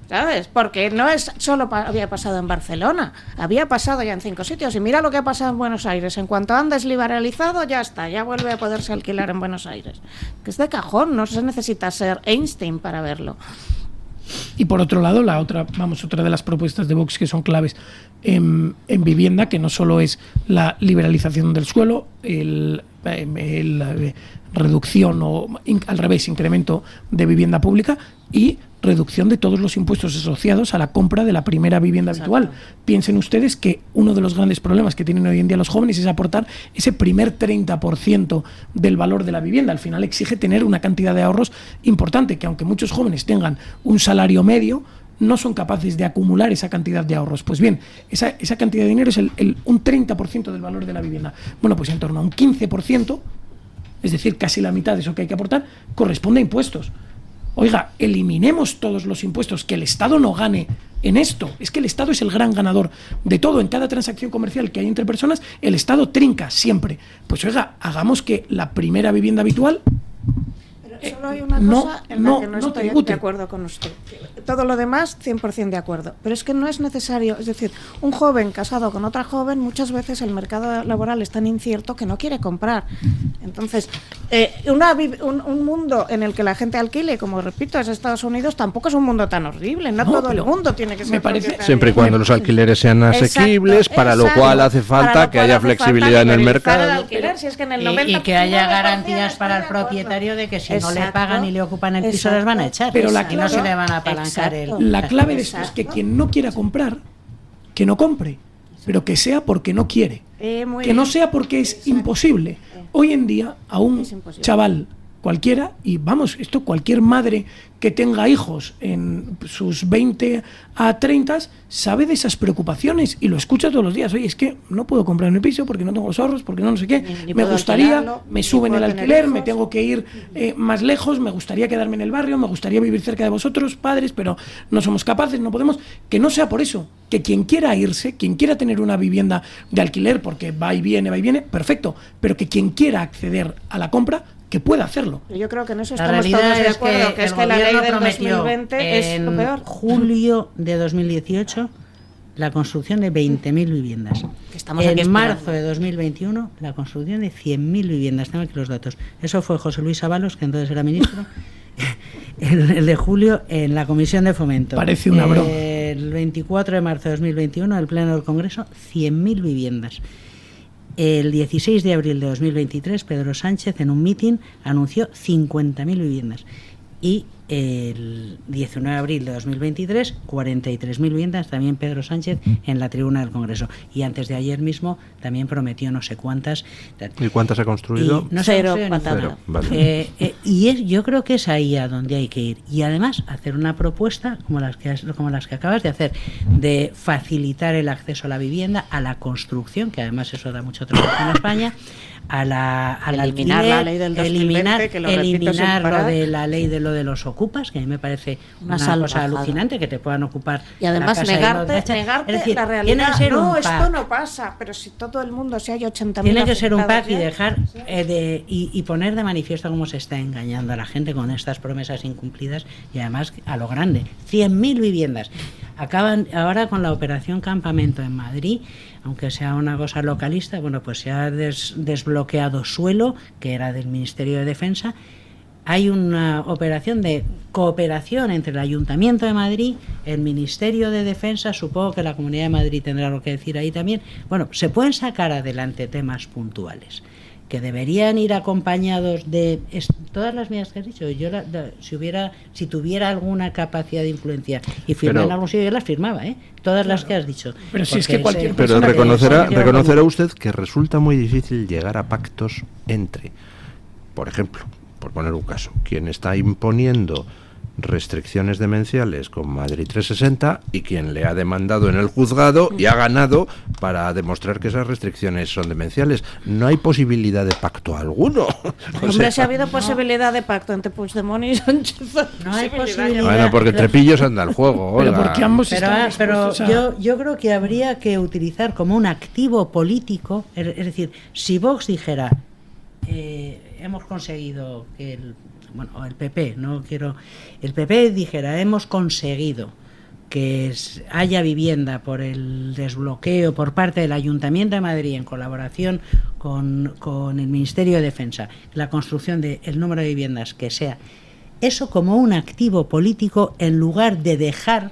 ¿sabes? Porque no es solo había pasado en Barcelona, había pasado ya en 5 sitios. Y mira lo que ha pasado en Buenos Aires: en cuanto han desliberalizado, ya está, ya vuelve a poderse alquilar en Buenos Aires, que es de cajón, no se necesita ser Einstein para verlo. Y por otro lado, otra de las propuestas de Vox que son claves en vivienda, que no solo es la liberalización del suelo, la reducción o al revés, incremento de vivienda pública y reducción de todos los impuestos asociados a la compra de la primera vivienda habitual. Piensen ustedes que uno de los grandes problemas que tienen hoy en día los jóvenes es aportar ese primer 30% del valor de la vivienda. Al final exige tener una cantidad de ahorros importante, que aunque muchos jóvenes tengan un salario medio, no son capaces de acumular esa cantidad de ahorros. Pues bien, esa cantidad de dinero es un 30% del valor de la vivienda. Bueno, pues en torno a un 15%, es decir, casi la mitad de eso que hay que aportar, corresponde a impuestos. Oiga, eliminemos todos los impuestos, que el Estado no gane en esto. Es que el Estado es el gran ganador de todo. En cada transacción comercial que hay entre personas, el Estado trinca siempre. Pues oiga, hagamos que la primera vivienda habitual... Solo hay una cosa en la que no estoy de acuerdo con usted. Todo lo demás, 100% de acuerdo. Pero es que no es necesario. Es decir, un joven casado con otra joven, muchas veces el mercado laboral es tan incierto que no quiere comprar. Entonces, un mundo en el que la gente alquile, como repito, es Estados Unidos, tampoco es un mundo tan horrible. No todo el mundo tiene que ser propietario. Siempre y cuando los alquileres sean asequibles, para lo cual hace falta que haya flexibilidad en el mercado. Y que haya garantías para el propietario de que si no le pagan y le ocupan el piso, les van a echar. Pero que no se le van a apalancar la clave de esto es que quien no quiera comprar, que no compre, pero que sea porque no quiere, que no sea porque es imposible. Hoy en día a un chaval cualquiera, y vamos, esto cualquier madre que tenga hijos en sus 20 a 30 sabe de esas preocupaciones y lo escucha todos los días. Oye, es que no puedo comprar mi piso porque no tengo los ahorros, porque no sé qué, me gustaría, me suben el alquiler, me tengo que ir más lejos, me gustaría quedarme en el barrio, me gustaría vivir cerca de vosotros, padres, pero no somos capaces, no podemos. Que no sea por eso, que quien quiera irse, quien quiera tener una vivienda de alquiler porque va y viene, perfecto, pero que quien quiera acceder a la compra, que pueda hacerlo. Yo creo que en eso estamos todos de acuerdo, que es que la ley del 2020 es lo peor. En julio de 2018 la construcción de 20.000 viviendas. En marzo de 2021 la construcción de 100.000 viviendas. Tengo aquí los datos. Eso fue José Luis Ábalos, que entonces era ministro, el de julio en la Comisión de Fomento. Parece una broma. el 24 de marzo de 2021, el Pleno del Congreso, 100.000 viviendas. El 16 de abril de 2023, Pedro Sánchez, en un mitin, anunció 50.000 viviendas. Y el 19 de abril de 2023, 43.000 viviendas, también Pedro Sánchez, en la tribuna del Congreso. Y antes de ayer mismo también prometió no sé cuántas. ¿Y cuántas ha construido? No Cero, sé, patada. Vale. Yo creo que es ahí a donde hay que ir. Y además hacer una propuesta como las que acabas de hacer, de facilitar el acceso a la vivienda, a la construcción, que además eso da mucho trabajo en España, al eliminar alquiler, la ley del 2020, que lo repito sin eliminar lo parar. de la ley de lo de los ocupas, que a mí me parece una cosa salvajada. alucinante, que te puedan ocupar Y además la casa y negarte es decir, la tiene realidad. que ser No, un esto pack. no pasa, pero si todo el mundo, si hay 80.000 Tiene que ser un afectados pack y ya. dejar y poner de manifiesto cómo se está engañando a la gente con estas promesas incumplidas, y además a lo grande. 100.000 viviendas. Acaban ahora con la operación Campamento en Madrid, aunque sea una cosa localista, bueno, pues se ha desbloqueado suelo que era del Ministerio de Defensa. Hay una operación de cooperación entre el Ayuntamiento de Madrid, el Ministerio de Defensa, supongo que la Comunidad de Madrid tendrá algo que decir ahí también. Bueno, se pueden sacar adelante temas puntuales que deberían ir acompañados de todas las medidas que has dicho. Yo si tuviera alguna capacidad de influencia y firmar en algún sitio, yo las firmaba, todas las que has dicho. Pero si es que cualquier Pero persona reconocerá usted que resulta muy difícil llegar a pactos entre, por ejemplo, por poner un caso, quien está imponiendo restricciones demenciales con Madrid 360 y quien le ha demandado en el juzgado y ha ganado para demostrar que esas restricciones son demenciales. No hay posibilidad de pacto alguno. Hombre, si ha habido posibilidad de pacto entre Puigdemont y Sánchez. No hay posibilidad. Bueno, porque entre pillos anda el juego. Pero Olga. porque ambos Pero yo creo que habría que utilizar como un activo político, es decir, si Vox dijera hemos conseguido que el PP, el PP dijera hemos conseguido que haya vivienda por el desbloqueo por parte del Ayuntamiento de Madrid en colaboración con el Ministerio de Defensa, la construcción del número de viviendas que sea, eso como un activo político, en lugar de dejar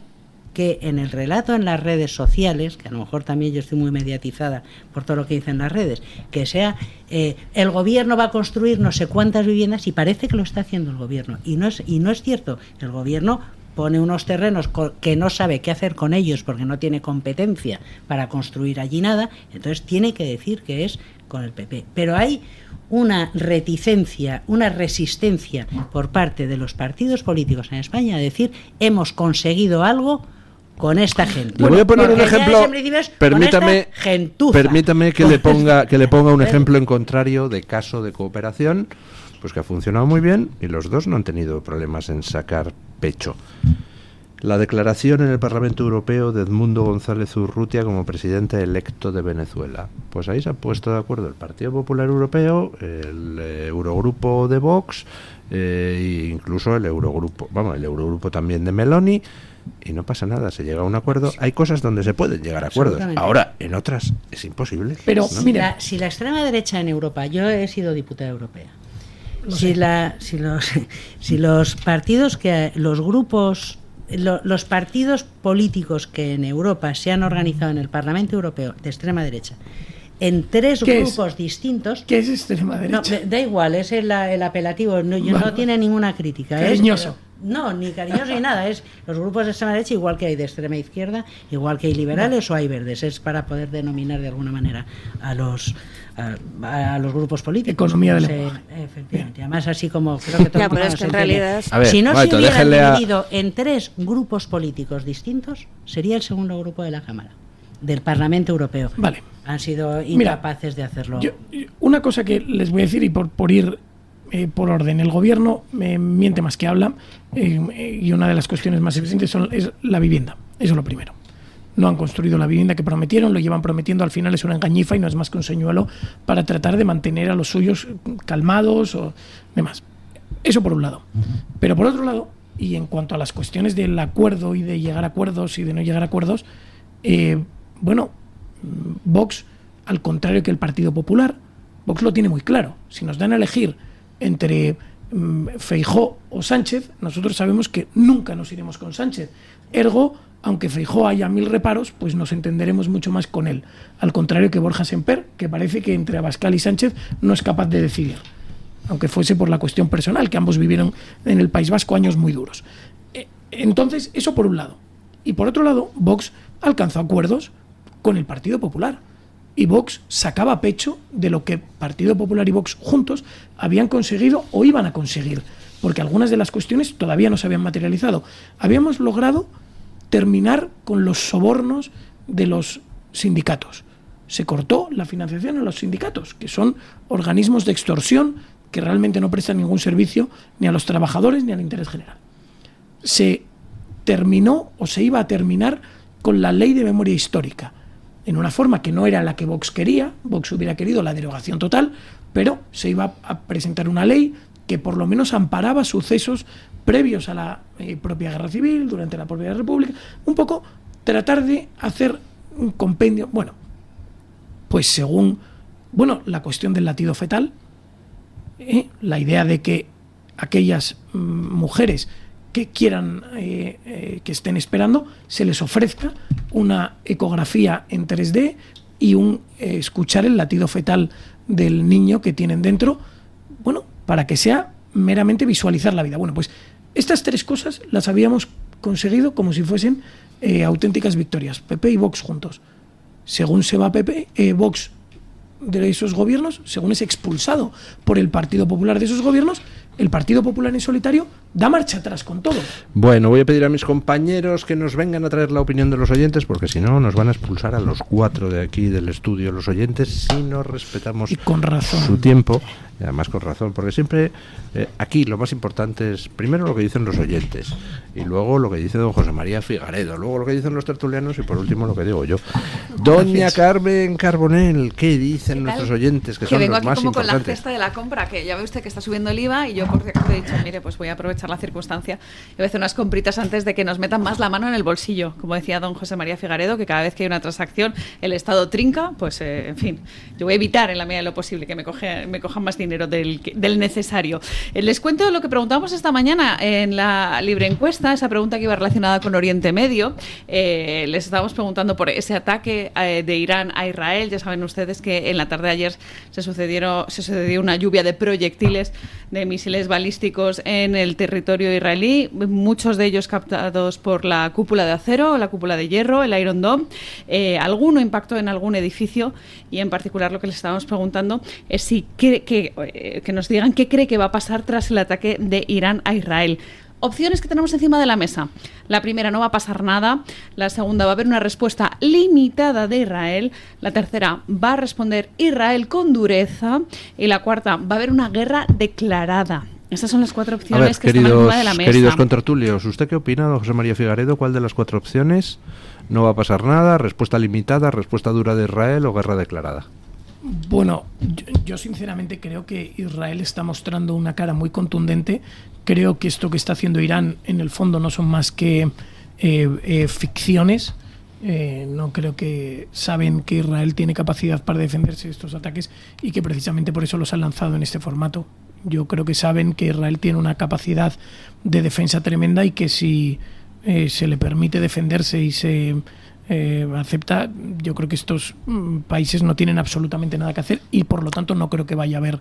que en el relato en las redes sociales, que a lo mejor también yo estoy muy mediatizada por todo lo que dicen las redes, que sea el gobierno va a construir no sé cuántas viviendas, y parece que lo está haciendo el gobierno, y no es cierto. El gobierno pone unos terrenos que no sabe qué hacer con ellos porque no tiene competencia para construir allí nada, entonces tiene que decir que es con el PP. Pero hay una reticencia, una resistencia por parte de los partidos políticos en España a decir hemos conseguido algo con esta gente. Le voy a poner un ejemplo. Permítame que le ponga un ejemplo en contrario de caso de cooperación, pues que ha funcionado muy bien y los dos no han tenido problemas en sacar pecho. La declaración en el Parlamento Europeo de Edmundo González Urrutia como presidente electo de Venezuela. Pues ahí se ha puesto de acuerdo el Partido Popular Europeo, el Eurogrupo de Vox, e incluso el Eurogrupo también de Meloni. Y no pasa nada, se llega a un acuerdo. Hay cosas donde se pueden llegar a acuerdos. Ahora, en otras es imposible. Pero ¿no? mira, si la extrema derecha en Europa, yo he sido diputada europea, si los partidos los partidos políticos que en Europa se han organizado en el Parlamento Europeo de extrema derecha en tres grupos distintos. ¿Qué es extrema derecha? No, da igual, es el apelativo, no tiene ninguna crítica. Cariñoso. No, ni cariñosos ni nada, es los grupos de extrema derecha, igual que hay de extrema izquierda, igual que hay liberales o hay verdes, es para poder denominar de alguna manera a los grupos políticos. Economía del lenguaje. Efectivamente, además así como creo que todo el mundo pero es que en realidad si no se hubieran dividido en tres grupos políticos distintos, sería el segundo grupo de la Cámara, del Parlamento Europeo. Vale. Han sido incapaces de hacerlo. Una cosa que les voy a decir, y por ir por orden, el gobierno miente más que habla, y una de las cuestiones más evidentes es la vivienda. Eso es lo primero. No han construido la vivienda que prometieron, lo llevan prometiendo, al final es una engañifa y no es más que un señuelo para tratar de mantener a los suyos calmados o demás. Eso por un lado. Pero por otro lado, y en cuanto a las cuestiones del acuerdo y de llegar a acuerdos y de no llegar a acuerdos, Vox, al contrario que el Partido Popular, Vox lo tiene muy claro. Si nos dan a elegir entre Feijóo o Sánchez, nosotros sabemos que nunca nos iremos con Sánchez. Ergo, aunque Feijóo haya 1000 reparos, pues nos entenderemos mucho más con él. Al contrario que Borja Semper, que parece que entre Abascal y Sánchez no es capaz de decidir, aunque fuese por la cuestión personal, que ambos vivieron en el País Vasco años muy duros. Entonces, eso por un lado. Y por otro lado, Vox alcanzó acuerdos con el Partido Popular. Y Vox sacaba pecho de lo que Partido Popular y Vox juntos habían conseguido o iban a conseguir, porque algunas de las cuestiones todavía no se habían materializado. Habíamos logrado terminar con los sobornos de los sindicatos. Se cortó la financiación a los sindicatos, que son organismos de extorsión que realmente no prestan ningún servicio ni a los trabajadores ni al interés general. Se terminó o se iba a terminar con la ley de memoria histórica, en una forma que no era la que Vox quería. Vox hubiera querido la derogación total, pero se iba a presentar una ley que por lo menos amparaba sucesos previos a la propia guerra civil, durante la propia república, un poco tratar de hacer un compendio. Bueno, pues según la cuestión del latido fetal, la idea de que aquellas mujeres que quieran, que estén esperando, se les ofrezca una ecografía en 3D y escuchar el latido fetal del niño que tienen dentro, para que sea meramente visualizar la vida. Bueno, pues estas 3 cosas las habíamos conseguido como si fuesen auténticas victorias, PP y Vox juntos. Según se va Vox de esos gobiernos, según es expulsado por el Partido Popular de esos gobiernos, el Partido Popular en solitario da marcha atrás con todo. Bueno, voy a pedir a mis compañeros que nos vengan a traer la opinión de los oyentes, porque si no nos van a expulsar a los 4 de aquí del estudio, los oyentes, si no respetamos y con razón su tiempo. Y además con razón, porque siempre aquí lo más importante es primero lo que dicen los oyentes, y luego lo que dice don José María Figaredo, luego lo que dicen los tertulianos y por último lo que digo yo. Doña Carmen Carbonell, ¿qué dicen nuestros oyentes? Que son vengo los aquí más como importantes. con la cesta de la compra, que ya ve usted que está subiendo el IVA y yo por cierto he dicho, mire, pues voy a aprovechar la circunstancia y voy a hacer unas compritas antes de que nos metan más la mano en el bolsillo. Como decía don José María Figaredo, que cada vez que hay una transacción el Estado trinca, pues en fin, yo voy a evitar en la medida de lo posible que me cojan más dinero del necesario. Les cuento lo que preguntábamos esta mañana en la libre encuesta, esa pregunta que iba relacionada con Oriente Medio. Les estábamos preguntando por ese ataque de Irán a Israel. Ya saben ustedes que en la tarde de ayer se sucedió una lluvia de proyectiles, de misiles balísticos en el territorio israelí, muchos de ellos captados por la cúpula de acero, la cúpula de hierro, el Iron Dome. Alguno impactó en algún edificio y en particular lo que les estábamos preguntando es si que nos digan qué cree que va a pasar tras el ataque de Irán a Israel. Opciones que tenemos encima de la mesa. La primera, no va a pasar nada. La segunda, va a haber una respuesta limitada de Israel. La tercera, va a responder Israel con dureza. Y la cuarta, va a haber una guerra declarada. Esas son las 4 opciones que están encima de la mesa. Queridos contertulios, ¿usted qué opina, don José María Figaredo? ¿Cuál de las 4 opciones? No va a pasar nada, respuesta limitada, respuesta dura de Israel o guerra declarada. Bueno, yo sinceramente creo que Israel está mostrando una cara muy contundente. Creo que esto que está haciendo Irán en el fondo no son más que ficciones. No creo que saben que Israel tiene capacidad para defenderse de estos ataques y que precisamente por eso los han lanzado en este formato. Yo creo que saben que Israel tiene una capacidad de defensa tremenda y que si se le permite defenderse y se acepta, yo creo que estos países no tienen absolutamente nada que hacer y por lo tanto no creo que vaya a haber,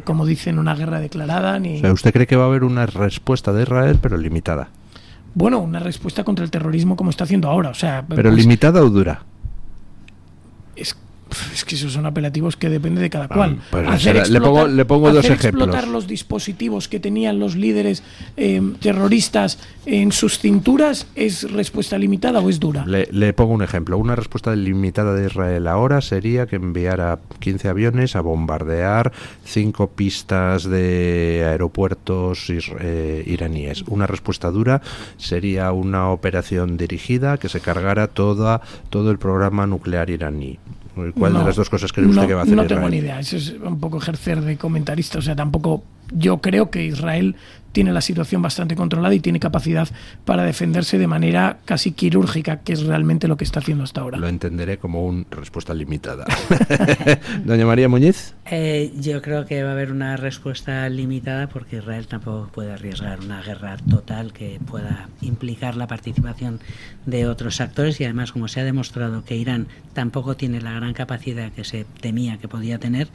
como dicen, una guerra declarada. Ni... O sea, ¿usted cree que va a haber una respuesta de Israel pero limitada? Bueno, una respuesta contra el terrorismo como está haciendo ahora. O sea, ¿pero pues, limitada o dura? Es que esos son apelativos que depende de cada cual. Pues le pongo 2 ejemplos. Explotar los dispositivos que tenían los líderes terroristas en sus cinturas, ¿es respuesta limitada o es dura? Le pongo un ejemplo. Una respuesta limitada de Israel ahora sería que enviara 15 aviones a bombardear 5 pistas de aeropuertos iraníes. Una respuesta dura sería una operación dirigida que se cargara todo el programa nuclear iraní. ¿Cuál de las 2 cosas cree usted que va a hacer Israel? No tengo ni idea, eso es un poco ejercer de comentarista, o sea, tampoco yo creo que Israel tiene la situación bastante controlada y tiene capacidad para defenderse de manera casi quirúrgica, que es realmente lo que está haciendo hasta ahora. Lo entenderé como una respuesta limitada. Doña María Muñiz. Yo creo que va a haber una respuesta limitada porque Israel tampoco puede arriesgar una guerra total que pueda implicar la participación de otros actores, y además, como se ha demostrado que Irán tampoco tiene la gran capacidad que se temía que podía tener,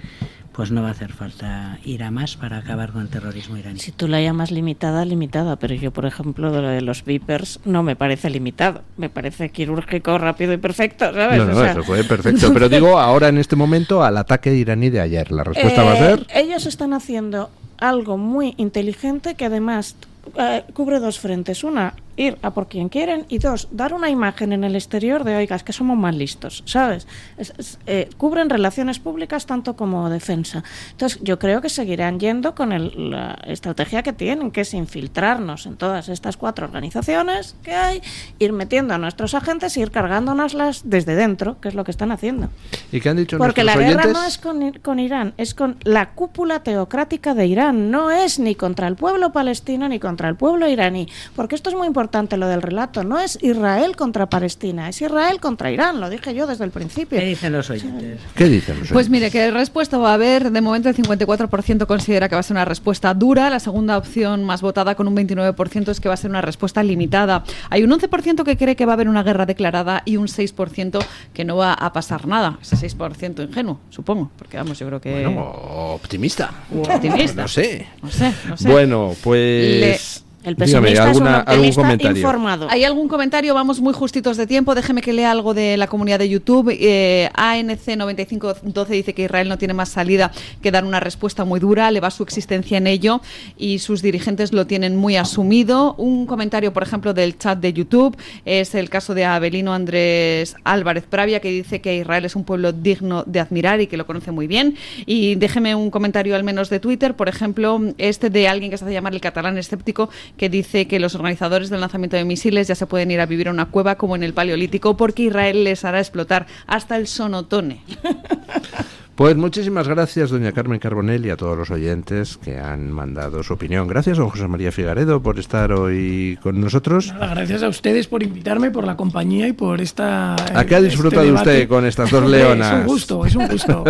pues no va a hacer falta ir a más para acabar con el terrorismo iraní. Si tú la llamas limitada, pero yo, por ejemplo, de lo de los Vipers no me parece limitado, me parece quirúrgico, rápido y perfecto, ¿sabes? No, eso fue perfecto, pero digo ahora en este momento al ataque iraní de ayer. La respuesta va a ser... Ellos están haciendo algo muy inteligente que además cubre dos frentes. Una, ir a por quien quieren, y dos, dar una imagen en el exterior de, oigas, que somos más listos, ¿sabes? Cubren relaciones públicas tanto como defensa. Entonces, yo creo que seguirán yendo con la estrategia que tienen, que es infiltrarnos en todas estas 4 organizaciones que hay, ir metiendo a nuestros agentes y ir cargándonoslas desde dentro, que es lo que están haciendo. ¿Y qué han dicho Porque la nuestros guerra oyentes? no es con Irán, es con la cúpula teocrática de Irán, no es ni contra el pueblo palestino ni contra el pueblo iraní, porque esto es muy importante. Lo del relato no es Israel contra Palestina, es Israel contra Irán, lo dije yo desde el principio. ¿Qué dicen los oyentes? Pues mire, que respuesta va a haber. De momento el 54% considera que va a ser una respuesta dura. La segunda opción más votada, con un 29%, es que va a ser una respuesta limitada. Hay un 11% que cree que va a haber una guerra declarada y un 6% que no va a pasar nada. Ese 6% ingenuo, supongo, porque vamos, yo creo que... Bueno, optimista. Optimista. No sé. No sé. Bueno, pues... El pesimista es un optimista informado. ¿Hay algún comentario? Vamos muy justitos de tiempo. Déjeme que lea algo de la comunidad de YouTube. ANC9512 dice que Israel no tiene más salida que dar una respuesta muy dura. Le va su existencia en ello y sus dirigentes lo tienen muy asumido. Un comentario, por ejemplo, del chat de YouTube es el caso de Abelino Andrés Álvarez Pravia, que dice que Israel es un pueblo digno de admirar y que lo conoce muy bien. Y déjeme un comentario al menos de Twitter, por ejemplo, este de alguien que se hace llamar el catalán escéptico, que dice que los organizadores del lanzamiento de misiles ya se pueden ir a vivir a una cueva como en el Paleolítico, porque Israel les hará explotar hasta el sonotone. Pues muchísimas gracias, doña Carmen Carbonell, y a todos los oyentes que han mandado su opinión. Gracias, don José María Figaredo, por estar hoy con nosotros. Nada, gracias a ustedes por invitarme, por la compañía y por esta... ¿A qué ha disfrutado usted con estas dos leonas? Es un gusto.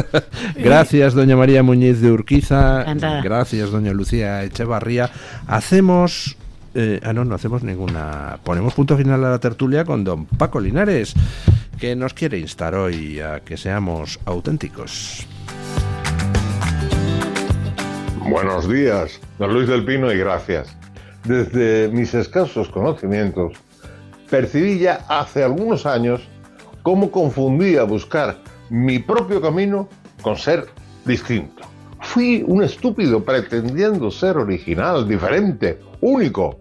Gracias, doña María Muñiz de Urquiza. Encantada. Gracias, doña Lucía Echevarría. Hacemos... no hacemos ninguna... Ponemos punto final a la tertulia con don Paco Linares, que nos quiere instar hoy a que seamos auténticos. Buenos días, don Luis del Pino, y gracias. Desde mis escasos conocimientos, percibí ya hace algunos años cómo confundía buscar mi propio camino con ser distinto. Fui un estúpido pretendiendo ser original, diferente, único.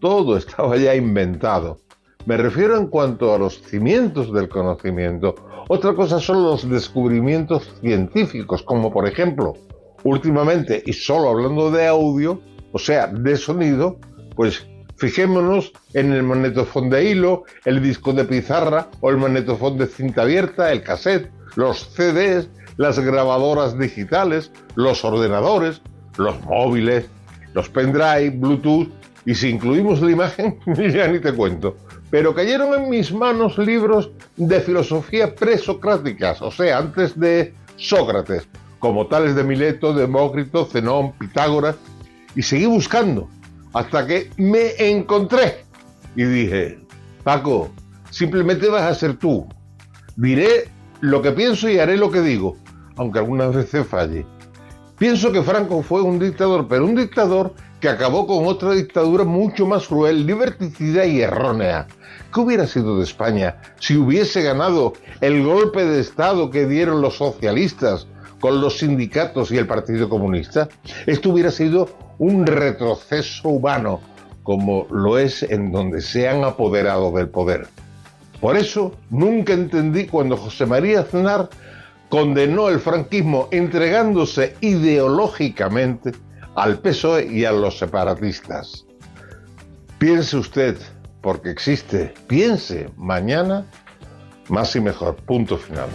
Todo estaba ya inventado. Me refiero en cuanto a los cimientos del conocimiento. Otra cosa son los descubrimientos científicos, como por ejemplo, últimamente, y solo hablando de audio, o sea, de sonido, pues fijémonos en el magnetofón de hilo, el disco de pizarra o el magnetofón de cinta abierta, el cassette, los CDs, las grabadoras digitales, los ordenadores, los móviles, los pendrive, Bluetooth, y si incluimos la imagen, ya ni te cuento. Pero cayeron en mis manos libros de filosofía presocráticas, o sea, antes de Sócrates, como tales de Mileto, Demócrito, Zenón, Pitágoras, y seguí buscando hasta que me encontré y dije: Paco, simplemente vas a ser tú. Diré lo que pienso y haré lo que digo, aunque algunas veces falle. Pienso que Franco fue un dictador, pero un dictador que acabó con otra dictadura mucho más cruel, liberticida y errónea. ¿Qué hubiera sido de España si hubiese ganado el golpe de Estado que dieron los socialistas con los sindicatos y el Partido Comunista? Esto hubiera sido un retroceso humano, como lo es en donde se han apoderado del poder. Por eso nunca entendí cuando José María Aznar condenó el franquismo entregándose ideológicamente al PSOE y a los separatistas. Piense usted, porque existe, piense mañana más y mejor. Punto final.